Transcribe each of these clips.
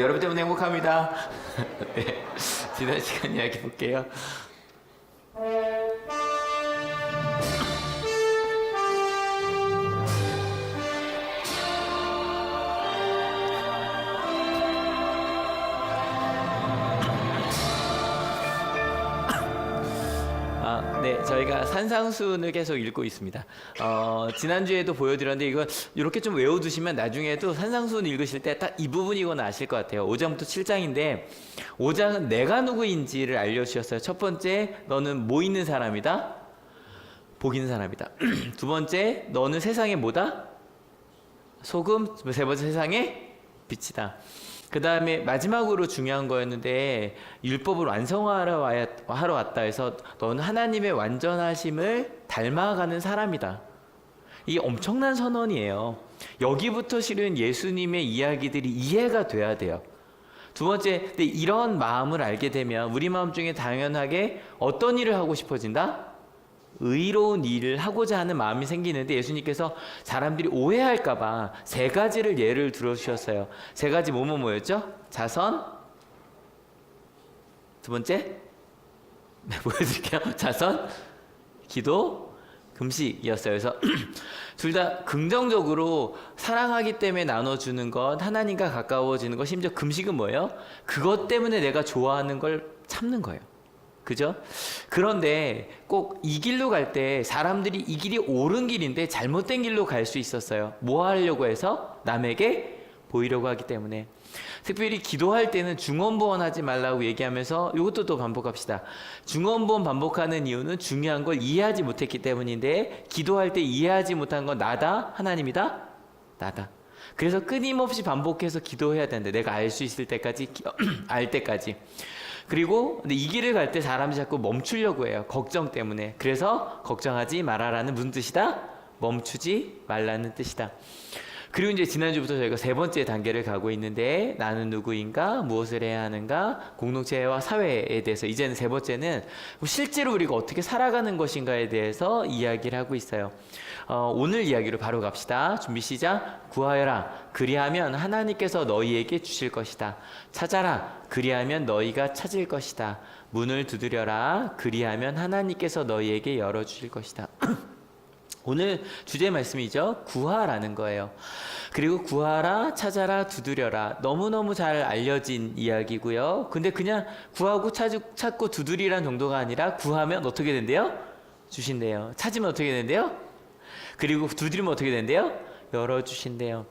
여러분 때문에 행복합니다. 네, 지난 시간 이야기 볼게요. 네, 저희가 산상수훈을 계속 읽고 있습니다. 지난주에도 보여드렸는데 이거 이렇게 좀 외워두시면 나중에도 산상수훈 읽으실 때 딱 이 부분이거나 아실 것 같아요. 5장부터 7장인데 5장은 내가 누구인지를 알려주셨어요. 첫 번째, 너는 뭐 있는 사람이다? 복 있는 사람이다. 두 번째, 너는 세상에 뭐다? 소금. 세 번째, 세상에 빛이다. 그 다음에 마지막으로 중요한 거였는데 율법을 완성하러 왔다 해서 너는 하나님의 완전하심을 닮아가는 사람이다. 이게 엄청난 선언이에요. 여기부터 실은 예수님의 이야기들이 이해가 돼야 돼요. 두 번째, 근데 이런 마음을 알게 되면 우리 마음 중에 당연하게 어떤 일을 하고 싶어진다? 의로운 일을 하고자 하는 마음이 생기는데 예수님께서 사람들이 오해할까봐 세 가지를 예를 들어주셨어요. 세 가지 뭐였죠? 자선, 두 번째, 네, 보여드릴게요. 자선, 기도, 금식이었어요. 그래서 둘 다 긍정적으로 사랑하기 때문에 나눠주는 것, 하나님과 가까워지는 것, 심지어 금식은 뭐예요? 그것 때문에 내가 좋아하는 걸 참는 거예요. 그죠? 그런데 꼭 이 길로 갈 때 사람들이 이 길이 옳은 길인데 잘못된 길로 갈 수 있었어요. 뭐 하려고 해서? 남에게 보이려고 하기 때문에. 특별히 기도할 때는 중언부언하지 말라고 얘기하면서 이것도 또 반복합시다. 중언부언 반복하는 이유는 중요한 걸 이해하지 못했기 때문인데 기도할 때 이해하지 못한 건 나다? 하나님이다? 나다. 그래서 끊임없이 반복해서 기도해야 되는데 내가 알 수 있을 때까지 알 때까지. 그리고 근데 이 길을 갈 때 사람이 자꾸 멈추려고 해요. 걱정 때문에. 그래서 걱정하지 말아라는 무슨 뜻이다? 멈추지 말라는 뜻이다. 그리고 이제 지난주부터 저희가 세 번째 단계를 가고 있는데 나는 누구인가? 무엇을 해야 하는가? 공동체와 사회에 대해서 이제는 세 번째는 실제로 우리가 어떻게 살아가는 것인가에 대해서 이야기를 하고 있어요. 오늘 이야기로 바로 갑시다. 준비 시작. 구하여라. 그리하면 하나님께서 너희에게 주실 것이다. 찾아라. 그리하면 너희가 찾을 것이다. 문을 두드려라. 그리하면 하나님께서 너희에게 열어주실 것이다. 오늘 주제 말씀이죠. 구하라는 거예요. 그리고 구하라, 찾아라, 두드려라. 너무너무 잘 알려진 이야기고요. 근데 그냥 구하고 찾고 두드리란 정도가 아니라 구하면 어떻게 된대요? 주신대요. 찾으면 어떻게 된대요? 그리고 두드리면 어떻게 된대요? 열어주신대요.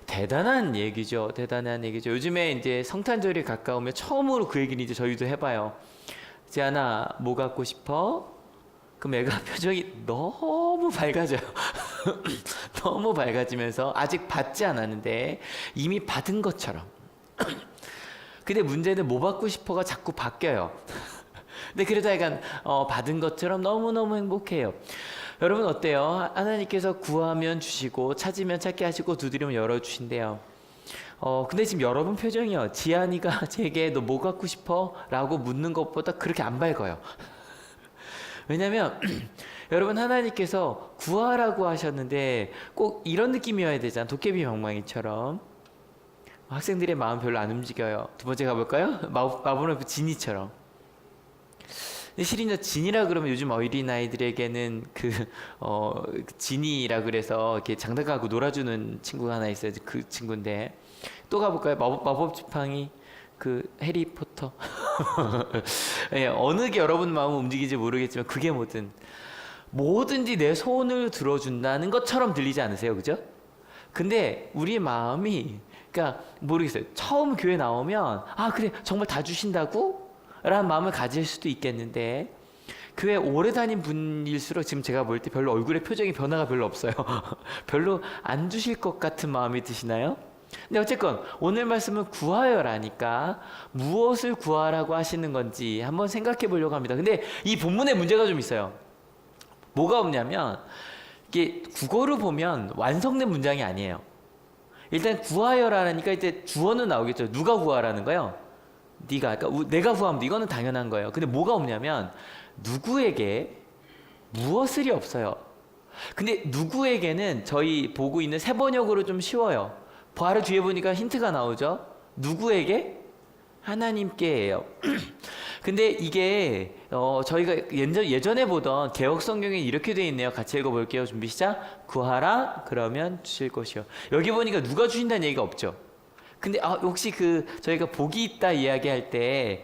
대단한 얘기죠. 대단한 얘기죠. 요즘에 이제 성탄절이 가까우면 처음으로 그 얘기를 이제 저희도 해봐요. 지안아, 뭐 갖고 싶어? 그럼 애가 표정이 너무 밝아져요. 너무 밝아지면서 아직 받지 않았는데 이미 받은 것처럼. 근데 문제는 뭐 받고 싶어가 자꾸 바뀌어요. 근데 그래도 약간 받은 것처럼 너무너무 행복해요. 여러분 어때요? 하나님께서 구하면 주시고 찾으면 찾게 하시고 두드리면 열어주신대요. 근데 지금 여러분 표정이요. 지안이가 제게 너 뭐 갖고 싶어? 라고 묻는 것보다 그렇게 안 밝아요. 왜냐면 여러분 하나님께서 구하라고 하셨는데 꼭 이런 느낌이어야 되잖아. 도깨비 방망이처럼. 학생들의 마음 별로 안 움직여요. 두 번째 가볼까요? 마법의 지니처럼. 근데 실은 진이라 그러면 요즘 어린아이들에게는 진이라 그래서 이렇게 장난감하고 놀아주는 친구가 하나 있어요. 그 친구인데 또 가볼까요? 마법 지팡이 해리포터. 예, 어느 게 여러분 마음을 움직이지 모르겠지만 그게 뭐든지 내 소원을 들어준다는 것처럼 들리지 않으세요? 그죠? 근데 우리 마음이 그러니까 모르겠어요. 처음 교회 나오면 그래 정말 다 주신다고? 라는 마음을 가질 수도 있겠는데 교회 오래 다닌 분일수록 지금 제가 볼 때 별로 얼굴에 표정이 변화가 별로 없어요. 별로 안 주실 것 같은 마음이 드시나요? 근데 어쨌건 오늘 말씀은 구하여라니까 무엇을 구하라고 하시는 건지 한번 생각해 보려고 합니다. 근데 이 본문에 문제가 좀 있어요. 뭐가 없냐면 이게 국어로 보면 완성된 문장이 아니에요. 일단 구하여라니까 이제 주어는 나오겠죠. 누가 구하라는 거예요? 네가, 그러니까 내가 구하면 돼. 이거는 당연한 거예요. 근데 뭐가 없냐면 누구에게 무엇을이 없어요. 근데 누구에게는 저희 보고 있는 세 번역으로 좀 쉬워요. 바로 뒤에 보니까 힌트가 나오죠. 누구에게? 하나님께예요. 근데 이게 저희가 예전에 보던 개혁 성경에 이렇게 돼 있네요. 같이 읽어볼게요. 준비 시작. 구하라 그러면 주실 것이요. 여기 보니까 누가 주신다는 얘기가 없죠. 근데 혹시 저희가 복이 있다 이야기할 때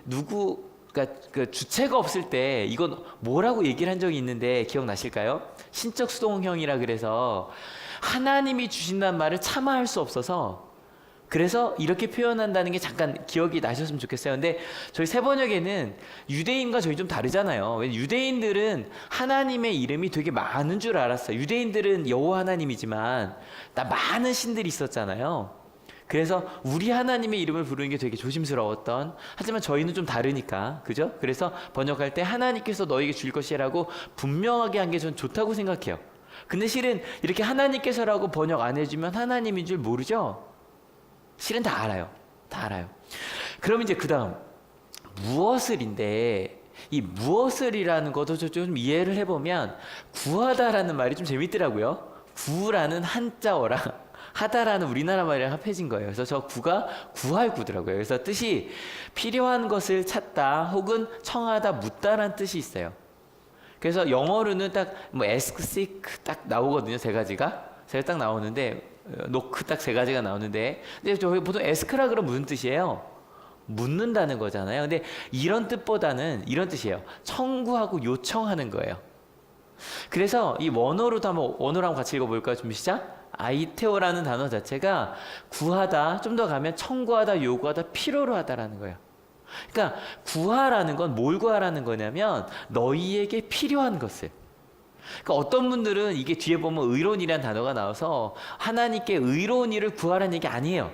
누구가 그 주체가 없을 때 이건 뭐라고 얘기를 한 적이 있는데 기억나실까요? 신적 수동형이라 그래서 하나님이 주신다는 말을 참아할 수 없어서 그래서 이렇게 표현한다는 게 잠깐 기억이 나셨으면 좋겠어요. 근데 저희 새번역에는 유대인과 저희 좀 다르잖아요. 왜냐면 유대인들은 하나님의 이름이 되게 많은 줄 알았어요. 유대인들은 여호와 하나님이지만 나 많은 신들이 있었잖아요. 그래서 우리 하나님의 이름을 부르는 게 되게 조심스러웠던, 하지만 저희는 좀 다르니까, 그죠? 그래서 번역할 때 하나님께서 너에게 줄 것이라고 분명하게 한 게 전 좋다고 생각해요. 근데 실은 이렇게 하나님께서라고 번역 안 해주면 하나님인 줄 모르죠? 실은 다 알아요. 다 알아요. 그럼 이제 그 다음 무엇을인데, 이 무엇을이라는 것도 좀 이해를 해보면 구하다라는 말이 좀 재밌더라고요. 구라는 한자어랑 하다라는 우리나라 말이랑 합해진 거예요. 그래서 저 구가 구할 구더라고요. 그래서 뜻이 필요한 것을 찾다 혹은 청하다 묻다라는 뜻이 있어요. 그래서 영어로는 딱 뭐 ask, seek 딱 나오거든요. 세 가지가 딱 나오는데 knock 딱 세 가지가 나오는데, 근데 저희 보통 ask라 그러면 무슨 뜻이에요? 묻는다는 거잖아요. 근데 이런 뜻보다는 이런 뜻이에요. 청구하고 요청하는 거예요. 그래서 이 원어로도 한번 같이 읽어볼까요? 준비 시작. 아이테오라는 단어 자체가 구하다, 좀 더 가면 청구하다, 요구하다, 필요로 하다라는 거예요. 그러니까 구하라는 건 뭘 구하라는 거냐면 너희에게 필요한 것을. 그러니까 어떤 분들은 이게 뒤에 보면 의로운이라는 단어가 나와서 하나님께 의로운 일을 구하라는 얘기 아니에요.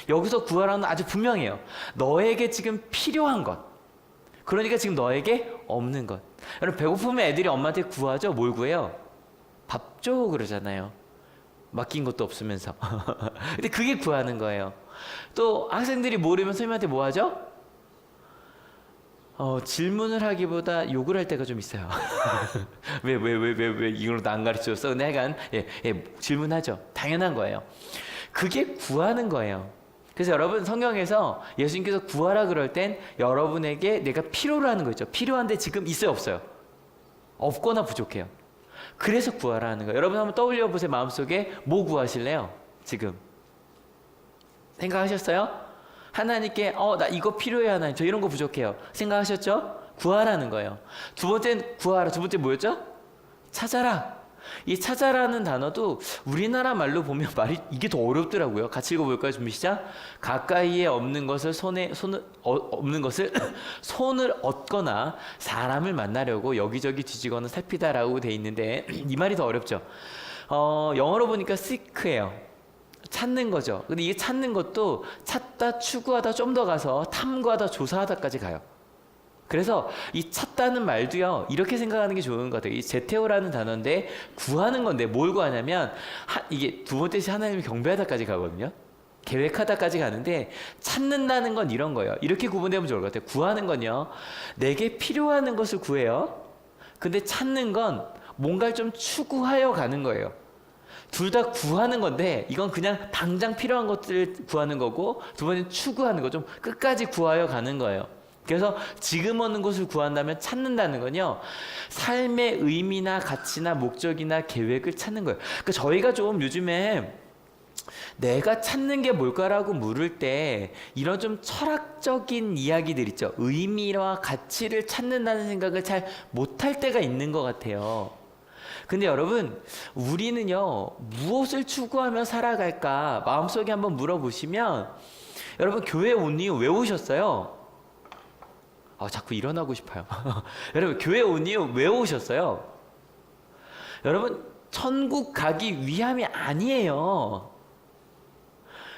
여기서 구하라는 아주 분명해요. 너에게 지금 필요한 것. 그러니까 지금 너에게 없는 것. 여러분 배고프면 애들이 엄마한테 구하죠? 뭘 구해요? 밥 줘 그러잖아요. 맡긴 것도 없으면서. 근데 그게 구하는 거예요. 또 학생들이 모르면 선생님한테 뭐 하죠? 질문을 하기보다 욕을 할 때가 좀 있어요. 왜 이걸 나 안 가르쳐줬어? 근데 하여간 질문하죠. 당연한 거예요. 그게 구하는 거예요. 그래서 여러분 성경에서 예수님께서 구하라 그럴 땐 여러분에게 내가 필요로 하는 거 있죠. 필요한데 지금 있어요, 없어요? 없거나 부족해요. 그래서 구하라 하는 거예요. 여러분 한번 떠올려 보세요. 마음속에 뭐 구하실래요? 지금 생각하셨어요? 하나님께 나 이거 필요해 하나님, 저 이런 거 부족해요. 생각하셨죠? 구하라는 거예요. 두 번째는 구하라. 두 번째 뭐였죠? 찾아라. 이 찾아라는 단어도 우리나라 말로 보면 말이 이게 더 어렵더라고요. 같이 읽어볼까요? 준비 시작. 가까이에 없는 것을 없는 것을 손을 얻거나 사람을 만나려고 여기저기 뒤지거나 살피다라고 돼 있는데 이 말이 더 어렵죠. 영어로 보니까 seek예요. 찾는 거죠. 근데 이게 찾는 것도 찾다, 추구하다, 좀 더 가서 탐구하다, 조사하다까지 가요. 그래서 이 찾다는 말도요, 이렇게 생각하는 게 좋은 것 같아요. 이 제테오라는 단어인데 구하는 건데 뭘 구하냐면 이게 두 번째 하나님을 경배하다까지 가거든요. 계획하다까지 가는데 찾는다는 건 이런 거예요. 이렇게 구분되면 좋을 것 같아요. 구하는 건요, 내게 필요한 것을 구해요. 근데 찾는 건 뭔가를 좀 추구하여 가는 거예요. 둘 다 구하는 건데 이건 그냥 당장 필요한 것들을 구하는 거고, 두 번째는 추구하는 거, 좀 끝까지 구하여 가는 거예요. 그래서 지금 얻는 것을 구한다면 찾는다는 건요, 삶의 의미나 가치나 목적이나 계획을 찾는 거예요. 그러니까 저희가 좀 요즘에 내가 찾는 게 뭘까라고 물을 때 이런 좀 철학적인 이야기들 있죠. 의미와 가치를 찾는다는 생각을 잘 못할 때가 있는 것 같아요. 근데 여러분, 우리는요, 무엇을 추구하며 살아갈까 마음속에 한번 물어보시면, 여러분 교회 온 이유 왜 오셨어요? 자꾸 일어나고 싶어요. 여러분 교회 온 이유 왜 오셨어요? 여러분 천국 가기 위함이 아니에요.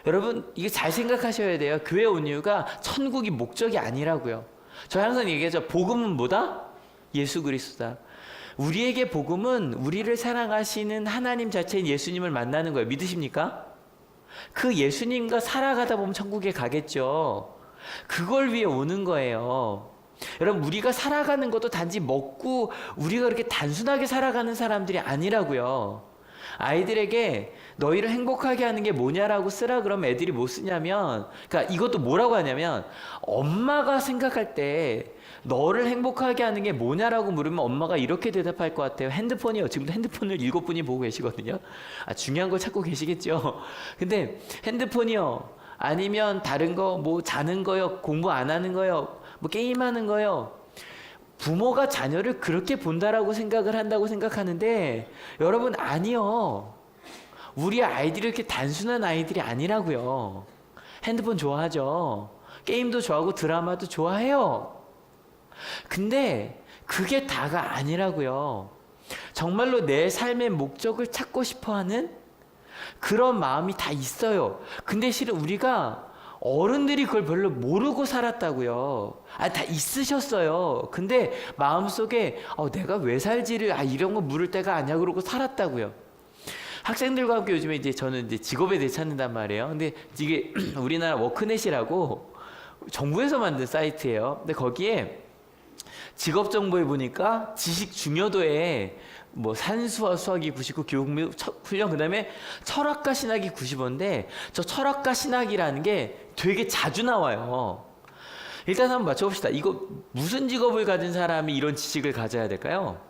여러분 이게 잘 생각하셔야 돼요. 교회 온 이유가 천국이 목적이 아니라고요. 저 항상 얘기하죠. 복음은 뭐다? 예수 그리스도다. 우리에게 복음은 우리를 사랑하시는 하나님 자체인 예수님을 만나는 거예요. 믿으십니까? 그 예수님과 살아가다 보면 천국에 가겠죠. 그걸 위해 오는 거예요. 여러분 우리가 살아가는 것도 단지 먹고 우리가 그렇게 단순하게 살아가는 사람들이 아니라고요. 아이들에게 너희를 행복하게 하는 게 뭐냐라고 쓰라 그러면 애들이 뭐 쓰냐면, 그러니까 이것도 뭐라고 하냐면, 엄마가 생각할 때 너를 행복하게 하는 게 뭐냐라고 물으면 엄마가 이렇게 대답할 것 같아요. 핸드폰이요. 지금도 핸드폰을 7분이 보고 계시거든요. 중요한 걸 찾고 계시겠죠. 근데 핸드폰이요. 아니면 다른 거, 뭐 자는 거요. 공부 안 하는 거요. 뭐 게임하는 거요. 부모가 자녀를 그렇게 본다라고 생각을 한다고 생각하는데, 여러분, 아니요. 우리 아이들이 이렇게 단순한 아이들이 아니라고요. 핸드폰 좋아하죠. 게임도 좋아하고 드라마도 좋아해요. 근데 그게 다가 아니라고요. 정말로 내 삶의 목적을 찾고 싶어하는 그런 마음이 다 있어요. 근데 실은 우리가 어른들이 그걸 별로 모르고 살았다고요. 다 있으셨어요. 근데 마음속에 내가 왜 살지를 이런 거 물을 때가 아니야 그러고 살았다고요. 학생들과 함께 요즘에 이제 저는 이제 직업에 대해 찾는단 말이에요. 근데 이게 우리나라 워크넷이라고 정부에서 만든 사이트예요. 근데 거기에 직업 정보에 보니까 지식 중요도에 뭐 산수와 수학이 99, 교육 및 훈련, 그다음에 철학과 신학이 95인데 저 철학과 신학이라는 게 되게 자주 나와요. 일단 한번 맞춰봅시다. 이거 무슨 직업을 가진 사람이 이런 지식을 가져야 될까요?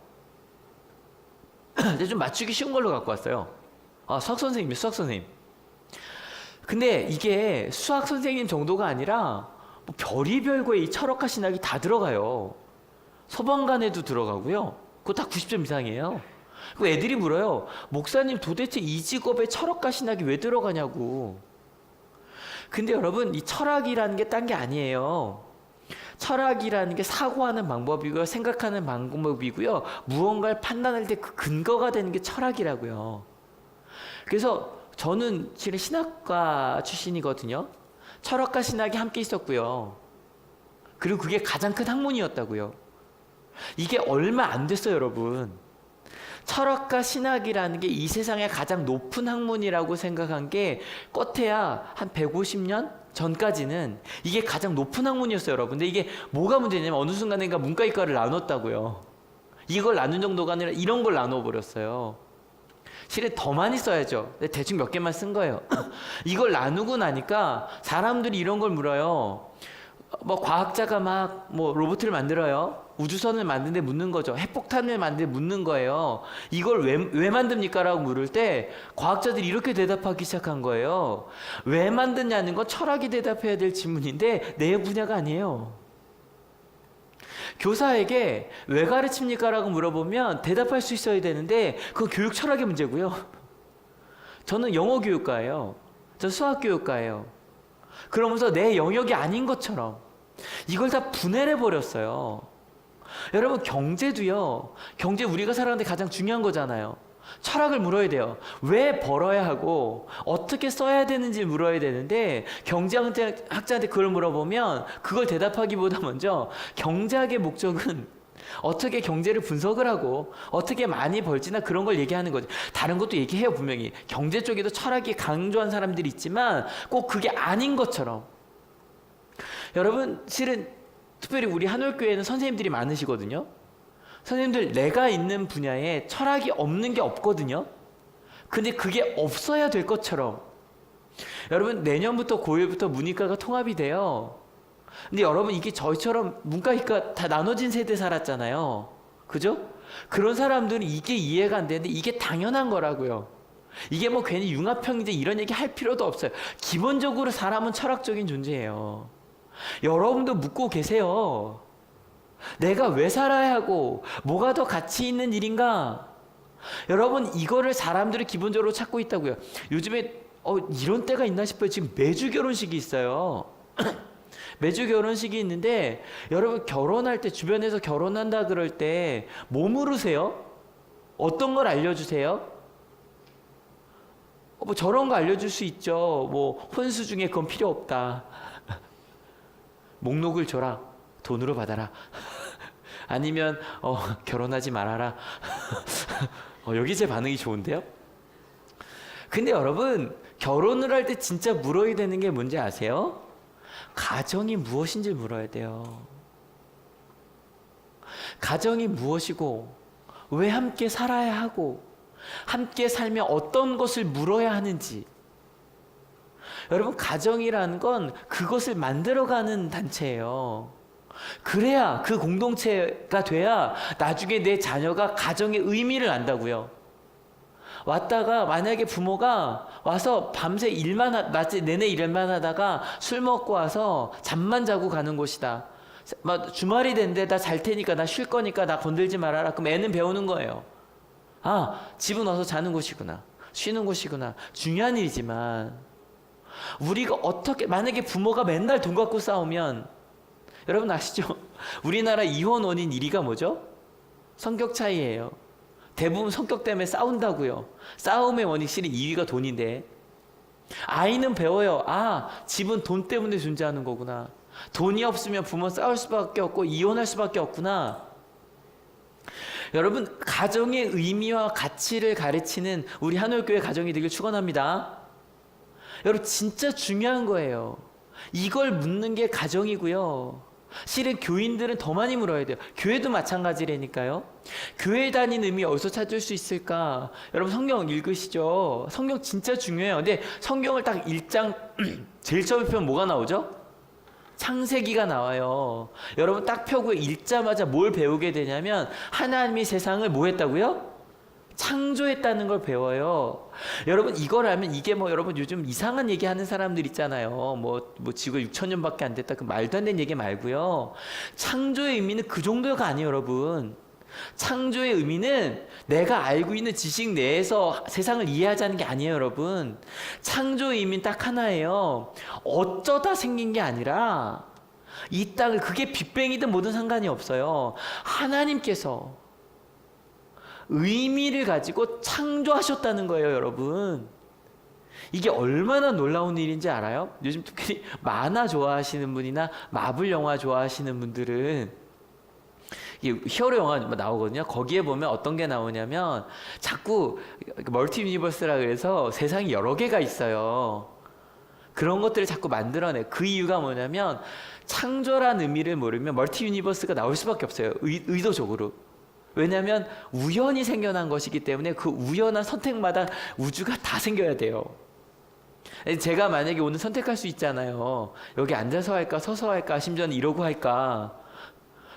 이제 좀 맞추기 쉬운 걸로 갖고 왔어요. 수학 선생님이요, 수학 선생님. 근데 이게 수학 선생님 정도가 아니라 뭐 별의별 거에 이 철학과 신학이 다 들어가요. 서방간에도 들어가고요. 그거 다 90점 이상이에요. 그 애들이 물어요. 목사님 도대체 이 직업에 철학과 신학이 왜 들어가냐고. 근데 여러분, 이 철학이라는 게 딴 게 아니에요. 철학이라는 게 사고하는 방법이고요. 생각하는 방법이고요. 무언가를 판단할 때 그 근거가 되는 게 철학이라고요. 그래서 저는 실은 신학과 출신이거든요. 철학과 신학이 함께 있었고요. 그리고 그게 가장 큰 학문이었다고요. 이게 얼마 안 됐어요, 여러분. 철학과 신학이라는 게 이 세상의 가장 높은 학문이라고 생각한 게 껏해야 한 150년 전까지는 이게 가장 높은 학문이었어요, 여러분. 근데 이게 뭐가 문제냐면 어느 순간인가 문과 이과를 나눴다고요. 이걸 나눈 정도가 아니라 이런 걸 나눠버렸어요. 실은 더 많이 써야죠. 대충 몇 개만 쓴 거예요. 이걸 나누고 나니까 사람들이 이런 걸 물어요. 뭐 과학자가 막 뭐 로봇을 만들어요. 우주선을 만드는데 묻는 거죠. 핵폭탄을 만드는데 묻는 거예요. 이걸 왜 만듭니까? 라고 물을 때 과학자들이 이렇게 대답하기 시작한 거예요. 왜 만드냐는 건 철학이 대답해야 될 질문인데 내 분야가 아니에요. 교사에게 왜 가르칩니까? 라고 물어보면 대답할 수 있어야 되는데 그건 교육 철학의 문제고요. 저는 영어 교육과예요. 저 수학 교육과예요. 그러면서 내 영역이 아닌 것처럼 이걸 다 분해해 버렸어요. 여러분, 경제도요. 경제 우리가 살아가는데 가장 중요한 거잖아요. 철학을 물어야 돼요. 왜 벌어야 하고 어떻게 써야 되는지 물어야 되는데 경제학자한테 그걸 물어보면 그걸 대답하기보다 먼저 경제학의 목적은 어떻게 경제를 분석을 하고 어떻게 많이 벌지나 그런 걸 얘기하는 거죠. 다른 것도 얘기해요, 분명히. 경제 쪽에도 철학이 강조한 사람들이 있지만 꼭 그게 아닌 것처럼. 여러분, 실은 특별히 우리 한올교회는 선생님들이 많으시거든요. 선생님들, 내가 있는 분야에 철학이 없는 게 없거든요. 근데 그게 없어야 될 것처럼. 여러분, 내년부터 고1부터 문이과가 통합이 돼요. 근데 여러분, 이게 저희처럼 문과 이과 다 나눠진 세대 살았잖아요. 그죠? 그런 사람들은 이게 이해가 안 되는데 이게 당연한 거라고요. 이게 뭐 괜히 융합형제 이런 얘기 할 필요도 없어요. 기본적으로 사람은 철학적인 존재예요. 여러분도 묻고 계세요. 내가 왜 살아야 하고 뭐가 더 가치 있는 일인가? 여러분, 이거를 사람들이 기본적으로 찾고 있다고요. 요즘에 이런 때가 있나 싶어요. 지금 매주 결혼식이 있어요. 매주 결혼식이 있는데 여러분, 결혼할 때 주변에서 결혼한다 그럴 때 뭐 물으세요? 어떤 걸 알려주세요? 뭐 저런 거 알려줄 수 있죠. 뭐 혼수 중에 그건 필요 없다. 목록을 줘라. 돈으로 받아라. 아니면 결혼하지 말아라. 여기 제 반응이 좋은데요? 근데 여러분, 결혼을 할 때 진짜 물어야 되는 게 뭔지 아세요? 가정이 무엇인지 물어야 돼요. 가정이 무엇이고 왜 함께 살아야 하고 함께 살며 어떤 것을 물어야 하는지. 여러분, 가정이라는 건 그것을 만들어가는 단체예요. 그래야, 그 공동체가 돼야 나중에 내 자녀가 가정의 의미를 안다고요. 왔다가 만약에 부모가 와서 밤새 낮에 내내 일만 하다가 술 먹고 와서 잠만 자고 가는 곳이다. 주말이 된대, 나 잘 테니까, 나 쉴 거니까 나 건들지 말아라. 그럼 애는 배우는 거예요. 아, 집은 와서 자는 곳이구나, 쉬는 곳이구나. 중요한 일이지만 우리가 어떻게, 만약에 부모가 맨날 돈 갖고 싸우면, 여러분 아시죠? 우리나라 이혼 원인 1위가 뭐죠? 성격 차이예요. 대부분 성격 때문에 싸운다고요. 싸움의 원인 실은 2위가 돈인데, 아이는 배워요. 아, 집은 돈 때문에 존재하는 거구나. 돈이 없으면 부모 싸울 수밖에 없고 이혼할 수밖에 없구나. 여러분, 가정의 의미와 가치를 가르치는 우리 한올교회 가정이 되길 축원합니다. 여러분, 진짜 중요한 거예요. 이걸 묻는 게 가정이고요. 실은 교인들은 더 많이 물어야 돼요. 교회도 마찬가지라니까요. 교회 다니는 의미 어디서 찾을 수 있을까? 여러분, 성경 읽으시죠? 성경 진짜 중요해요. 근데 성경을 딱 1장 제일 처음에 펴면 뭐가 나오죠? 창세기가 나와요. 여러분, 딱 펴고 읽자마자 뭘 배우게 되냐면, 하나님이 세상을 뭐 했다고요? 창조했다는 걸 배워요. 여러분, 이걸 알면, 이게 여러분 요즘 이상한 얘기 하는 사람들 있잖아요. 지구가 6,000년밖에 안 됐다, 그 말도 안 되는 얘기 말고요. 창조의 의미는 그 정도가 아니에요, 여러분. 창조의 의미는 내가 알고 있는 지식 내에서 세상을 이해하자는 게 아니에요, 여러분. 창조의 의미는 딱 하나예요. 어쩌다 생긴 게 아니라, 이 땅을, 그게 빅뱅이든 뭐든 상관이 없어요. 하나님께서 의미를 가지고 창조하셨다는 거예요, 여러분. 이게 얼마나 놀라운 일인지 알아요? 요즘 특히 만화 좋아하시는 분이나 마블 영화 좋아하시는 분들은, 이게 히어로 영화 나오거든요. 거기에 보면 어떤 게 나오냐면, 자꾸 멀티 유니버스라 그래서 세상이 여러 개가 있어요. 그런 것들을 자꾸 만들어내. 그 이유가 뭐냐면, 창조란 의미를 모르면 멀티 유니버스가 나올 수밖에 없어요. 의도적으로. 왜냐하면 우연히 생겨난 것이기 때문에 그 우연한 선택마다 우주가 다 생겨야 돼요. 제가 만약에 오늘 선택할 수 있잖아요. 여기 앉아서 할까, 서서 할까, 심지어는 이러고 할까.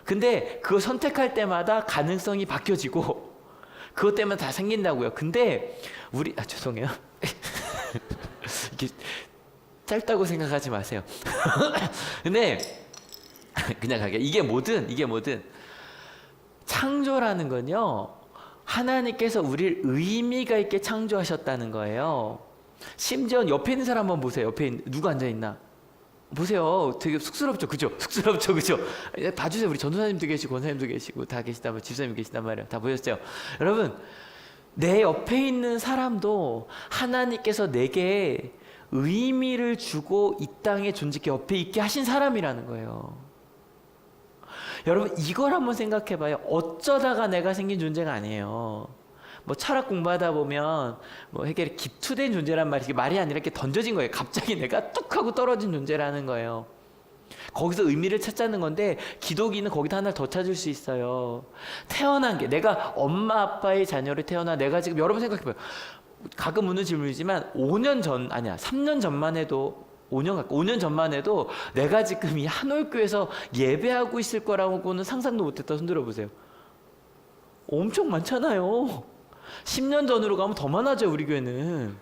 근데 그거 선택할 때마다 가능성이 바뀌어지고, 그것 때문에 다 생긴다고요. 근데 죄송해요. 이게 짧다고 생각하지 마세요. 근데 그냥 가게. 이게 뭐든 창조라는 건요, 하나님께서 우리를 의미가 있게 창조하셨다는 거예요. 심지어 옆에 있는 사람 한번 보세요. 옆에 누가 앉아있나 보세요. 되게 쑥스럽죠, 그죠? 그죠? 봐주세요. 우리 전도사님도 계시고 권사님도 계시고 다 계시단 말이에요. 집사님 계시단 말이에요. 다 보셨어요? 여러분, 내 옆에 있는 사람도 하나님께서 내게 의미를 주고 이 땅에 존재케 옆에 있게 하신 사람이라는 거예요. 여러분, 이걸 한번 생각해 봐요. 어쩌다가 내가 생긴 존재가 아니에요. 철학 공부하다 보면 해결이 기투된 존재란 말이 아니라 이렇게 던져진 거예요. 갑자기 내가 뚝 하고 떨어진 존재라는 거예요. 거기서 의미를 찾자는 건데, 기독인은 거기다 하나를 더 찾을 수 있어요. 태어난 게, 내가 엄마 아빠의 자녀를 내가 지금, 여러분 생각해 봐요. 가끔 묻는 질문이지만 3년 전만 해도 5년 전만 해도 내가 지금 이 한올교에서 예배하고 있을 거라고는 상상도 못했다. 손들어 보세요. 엄청 많잖아요. 10년 전으로 가면 더 많아져요, 우리 교회는.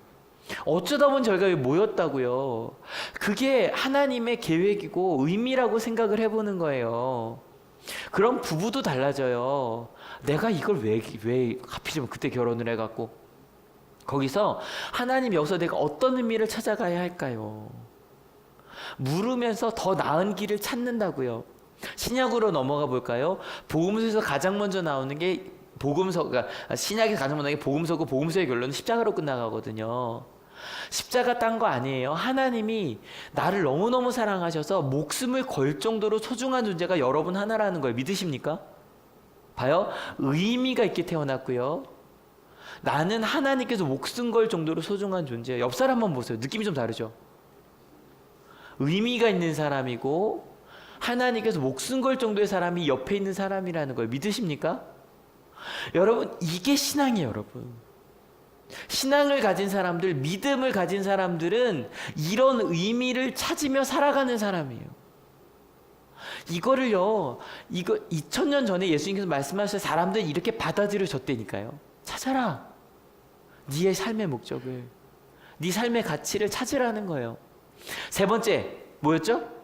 어쩌다 보니 저희가 여기 모였다고요. 그게 하나님의 계획이고 의미라고 생각을 해보는 거예요. 그럼 부부도 달라져요. 내가 이걸 왜 하필이면 그때 결혼을 해갖고, 거기서 하나님, 여기서 내가 어떤 의미를 찾아가야 할까요? 물으면서 더 나은 길을 찾는다고요. 신약으로 넘어가 볼까요? 복음서에서 가장 먼저 나오는 게 신약에서 가장 먼저 나오는 게 복음서고, 복음서의 결론은 십자가로 끝나가거든요. 십자가 딴 거 아니에요. 하나님이 나를 너무너무 사랑하셔서 목숨을 걸 정도로 소중한 존재가 여러분 하나라는 걸 믿으십니까? 봐요. 의미가 있게 태어났고요. 나는 하나님께서 목숨 걸 정도로 소중한 존재예요. 옆 사람 한번 보세요. 느낌이 좀 다르죠? 의미가 있는 사람이고, 하나님께서 목숨 걸 정도의 사람이 옆에 있는 사람이라는 걸 믿으십니까? 여러분, 이게 신앙이에요, 여러분. 신앙을 가진 사람들, 믿음을 가진 사람들은 이런 의미를 찾으며 살아가는 사람이에요. 이거를요, 이거 2000년 전에 예수님께서 말씀하셔서 사람들이 이렇게 받아들여졌다니까요. 찾아라. 네의 삶의 목적을, 네 삶의 가치를 찾으라는 거예요. 세 번째 뭐였죠?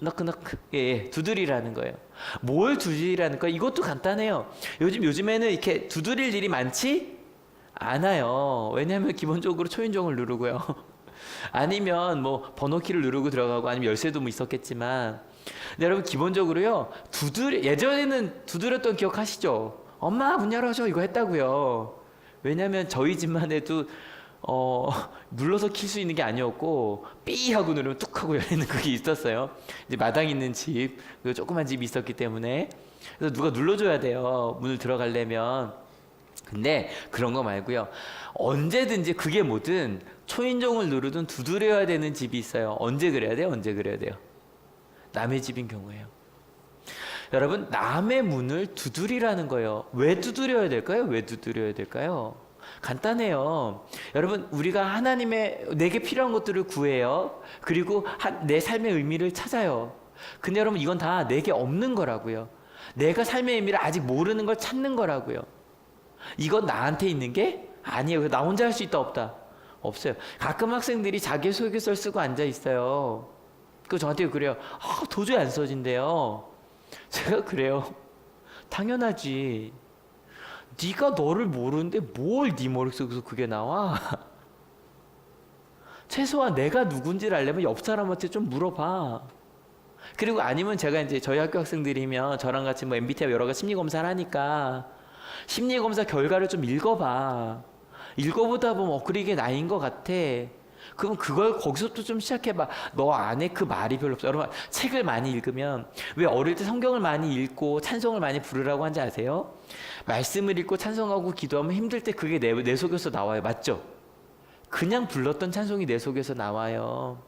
너크너크, 두드리라는 거예요. 뭘 두드리라는 거예요? 이것도 간단해요. 요즘에는 이렇게 두드릴 일이 많지 않아요. 왜냐하면 기본적으로 초인종을 누르고요. 아니면 뭐 번호키를 누르고 들어가고, 아니면 열쇠도 뭐 있었겠지만, 근데 여러분 기본적으로요, 예전에는 두드렸던 기억하시죠? 엄마 문 열어줘 이거 했다고요. 왜냐하면 저희 집만 해도 눌러서 킬 수 있는 게 아니었고, 삐 하고 누르면 뚝 하고 열리는 그게 있었어요. 이제 마당 있는 집, 그 조그만 집이 있었기 때문에. 그래서 누가 눌러줘야 돼요, 문을 들어가려면. 근데 그런 거 말고요, 언제든지 그게 뭐든 초인종을 누르든 두드려야 되는 집이 있어요. 언제 그래야 돼요? 언제 그래야 돼요? 남의 집인 경우에요. 여러분, 남의 문을 두드리라는 거예요. 왜 두드려야 될까요? 왜 두드려야 될까요? 간단해요. 여러분, 우리가 하나님의 내게 필요한 것들을 구해요. 그리고 내 삶의 의미를 찾아요. 근데 여러분, 이건 다 내게 없는 거라고요. 내가 삶의 의미를 아직 모르는 걸 찾는 거라고요. 이건 나한테 있는 게 아니에요. 나 혼자 할 수 있다 없다? 없어요. 가끔 학생들이 자기소개서를 쓰고 앉아 있어요. 그 저한테 그래요. 도저히 안 써진대요. 제가 그래요. 당연하지. 네가 너를 모르는데 뭘 네 머릿속에서 그게 나와? 최소한 내가 누군지를 알려면 옆 사람한테 좀 물어봐. 그리고 아니면 제가 이제 저희 학교 학생들이면 저랑 같이 뭐 MBTI 여러 가지 심리검사를 하니까 심리검사 결과를 좀 읽어봐. 읽어보다 보면 그래 이게 나인 것 같아. 그럼 그걸 거기서부터 좀 시작해봐. 너 안에 그 말이 별로 없어. 여러분, 책을 많이 읽으면, 왜 어릴 때 성경을 많이 읽고 찬송을 많이 부르라고 하는지 아세요? 말씀을 읽고 찬송하고 기도하면 힘들 때 그게 내 속에서 나와요. 맞죠? 그냥 불렀던 찬송이 내 속에서 나와요.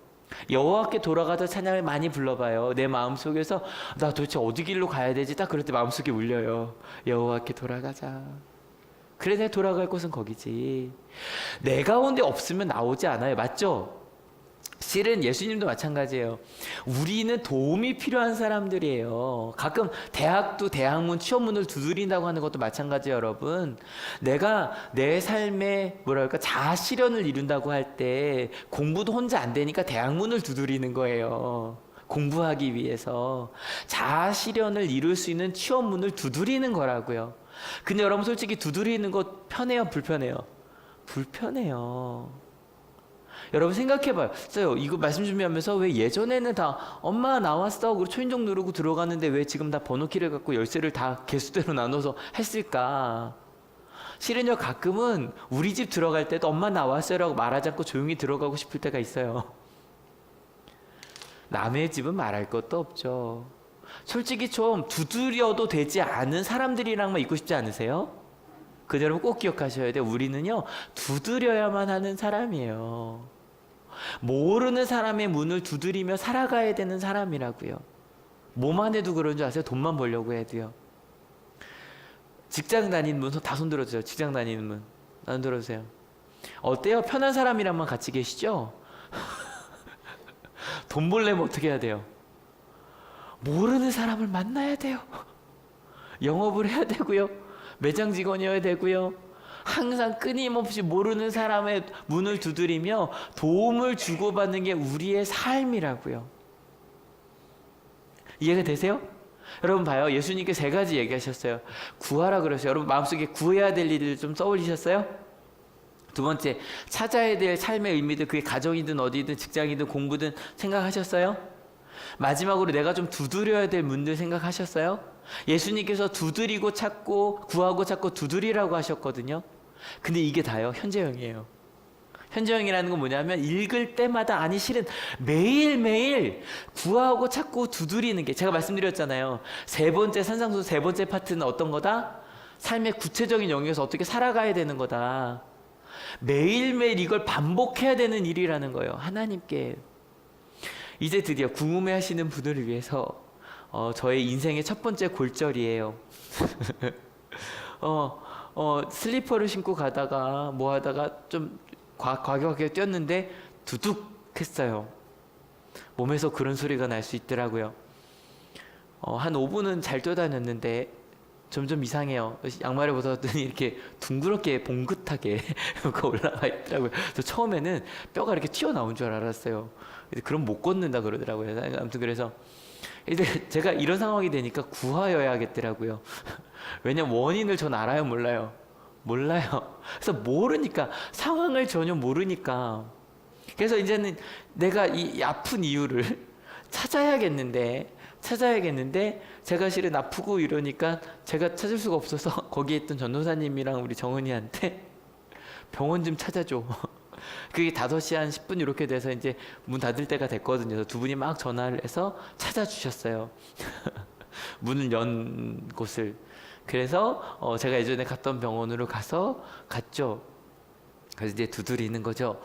여호와께 돌아가서 찬양을 많이 불러봐요. 내 마음속에서 나 도대체 어디 길로 가야 되지? 딱 그럴 때 마음속에 울려요. 여호와께 돌아가자. 그래, 내가 돌아갈 곳은 거기지. 내 가운데 없으면 나오지 않아요. 맞죠? 실은 예수님도 마찬가지예요. 우리는 도움이 필요한 사람들이에요. 가끔 대학도 대학문, 취업문을 두드린다고 하는 것도 마찬가지예요, 여러분. 내가 내 삶에 자아 실현을 이룬다고 할 때 공부도 혼자 안 되니까 대학문을 두드리는 거예요. 공부하기 위해서 자아 실현을 이룰 수 있는 취업문을 두드리는 거라고요. 근데 여러분, 솔직히 두드리는 것 편해요, 불편해요? 불편해요. 여러분 생각해봐요. 이거 말씀 준비하면서 왜 예전에는 다 엄마 나왔어 그리고 초인종 누르고 들어가는데 왜 지금 다 번호키를 갖고 열쇠를 다 개수대로 나눠서 했을까? 실은요, 가끔은 우리 집 들어갈 때도 엄마 나왔어요라고 말하지 않고 조용히 들어가고 싶을 때가 있어요. 남의 집은 말할 것도 없죠. 솔직히 좀 두드려도 되지 않은 사람들이랑만 있고 싶지 않으세요? 그 여러분 꼭 기억하셔야 돼요. 우리는요, 두드려야만 하는 사람이에요. 모르는 사람의 문을 두드리며 살아가야 되는 사람이라고요. 뭐만 해도 그런 줄 아세요? 돈만 벌려고 해도요. 직장 다니는 문 다 손 들어주세요. 직장 다니는 문 손 들어주세요. 어때요? 편한 사람이랑만 같이 계시죠? 돈 벌려면 어떻게 해야 돼요? 모르는 사람을 만나야 돼요. 영업을 해야 되고요. 매장 직원이어야 되고요. 항상 끊임없이 모르는 사람의 문을 두드리며 도움을 주고받는 게 우리의 삶이라고요. 이해가 되세요? 여러분 봐요. 예수님께 세 가지 얘기하셨어요. 구하라 그러셨어요. 여러분 마음속에 구해야 될 일을 좀 떠올리셨어요? 두 번째, 찾아야 될 삶의 의미들, 그게 가정이든 어디든 직장이든 공부든 생각하셨어요? 마지막으로 내가 좀 두드려야 될 문들 생각하셨어요? 예수님께서 두드리고 찾고 구하고 찾고 두드리라고 하셨거든요. 근데 이게 다요, 현재형이에요. 현재형이라는 건 뭐냐면 읽을 때마다, 아니 실은 매일매일 구하고 찾고 두드리는 게, 제가 말씀드렸잖아요. 세 번째 산상수 세 번째 파트는 어떤 거다? 삶의 구체적인 영역에서 어떻게 살아가야 되는 거다. 매일매일 이걸 반복해야 되는 일이라는 거예요. 하나님께. 이제 드디어 궁금해 하시는 분들을 위해서 저의 인생의 첫 번째 골절이에요. 슬리퍼를 신고 가다가 뭐 하다가 좀 과격하게 뛰었는데 두둑 했어요. 몸에서 그런 소리가 날 수 있더라고요. 한 5분은 잘 뛰어다녔는데 점점 이상해요. 양말을 벗었더니 이렇게 둥그렇게 봉긋하게 올라가 있더라고요. 저 처음에는 뼈가 이렇게 튀어나온 줄 알았어요. 그럼 못 걷는다 그러더라고요. 아무튼 그래서 이제 제가 이런 상황이 되니까 구하여야겠더라고요. 왜냐면 원인을 전 알아요, 몰라요? 몰라요. 그래서 모르니까, 상황을 전혀 모르니까. 그래서 이제는 내가 이 아픈 이유를 찾아야겠는데 제가 실은 아프고 이러니까 제가 찾을 수가 없어서 거기에 있던 전도사님이랑 우리 정은이한테 병원 좀 찾아줘. 그게 5시 한 10분 이렇게 돼서 이제 문 닫을 때가 됐거든요. 그래서 두 분이 막 전화를 해서 찾아주셨어요. 문을 연 곳을. 그래서 제가 예전에 갔던 병원으로 갔죠. 그래서 이제 두드리는 거죠.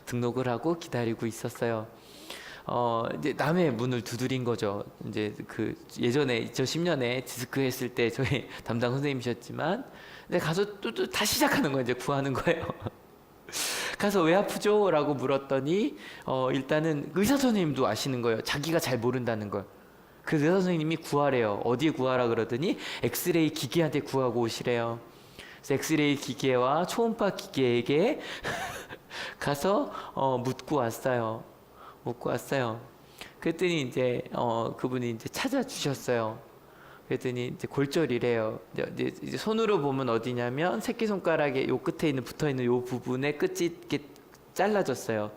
등록을 하고 기다리고 있었어요. 이제 남의 문을 두드린 거죠. 이제 그 예전에 2010년에 디스크 했을 때 저희 담당 선생님이셨지만, 근데 가서 또 다시 시작하는 거예요. 이제 구하는 거예요. 가서 왜 아프죠? 라고 물었더니 일단은 의사 선생님도 아시는 거예요. 자기가 잘 모른다는 걸. 그래서 의사 선생님이 구하래요. 어디에 구하라 그러더니 엑스레이 기계한테 구하고 오시래요. 그래서 엑스레이 기계와 초음파 기계에게 가서 묻고 왔어요. 그랬더니 이제 그분이 이제 찾아주셨어요. 그랬더니 이제 골절이래요. 이제 손으로 보면 어디냐면 새끼손가락의 요 끝에 있는 붙어있는 요 부분에 끝이 이렇게 잘라졌어요.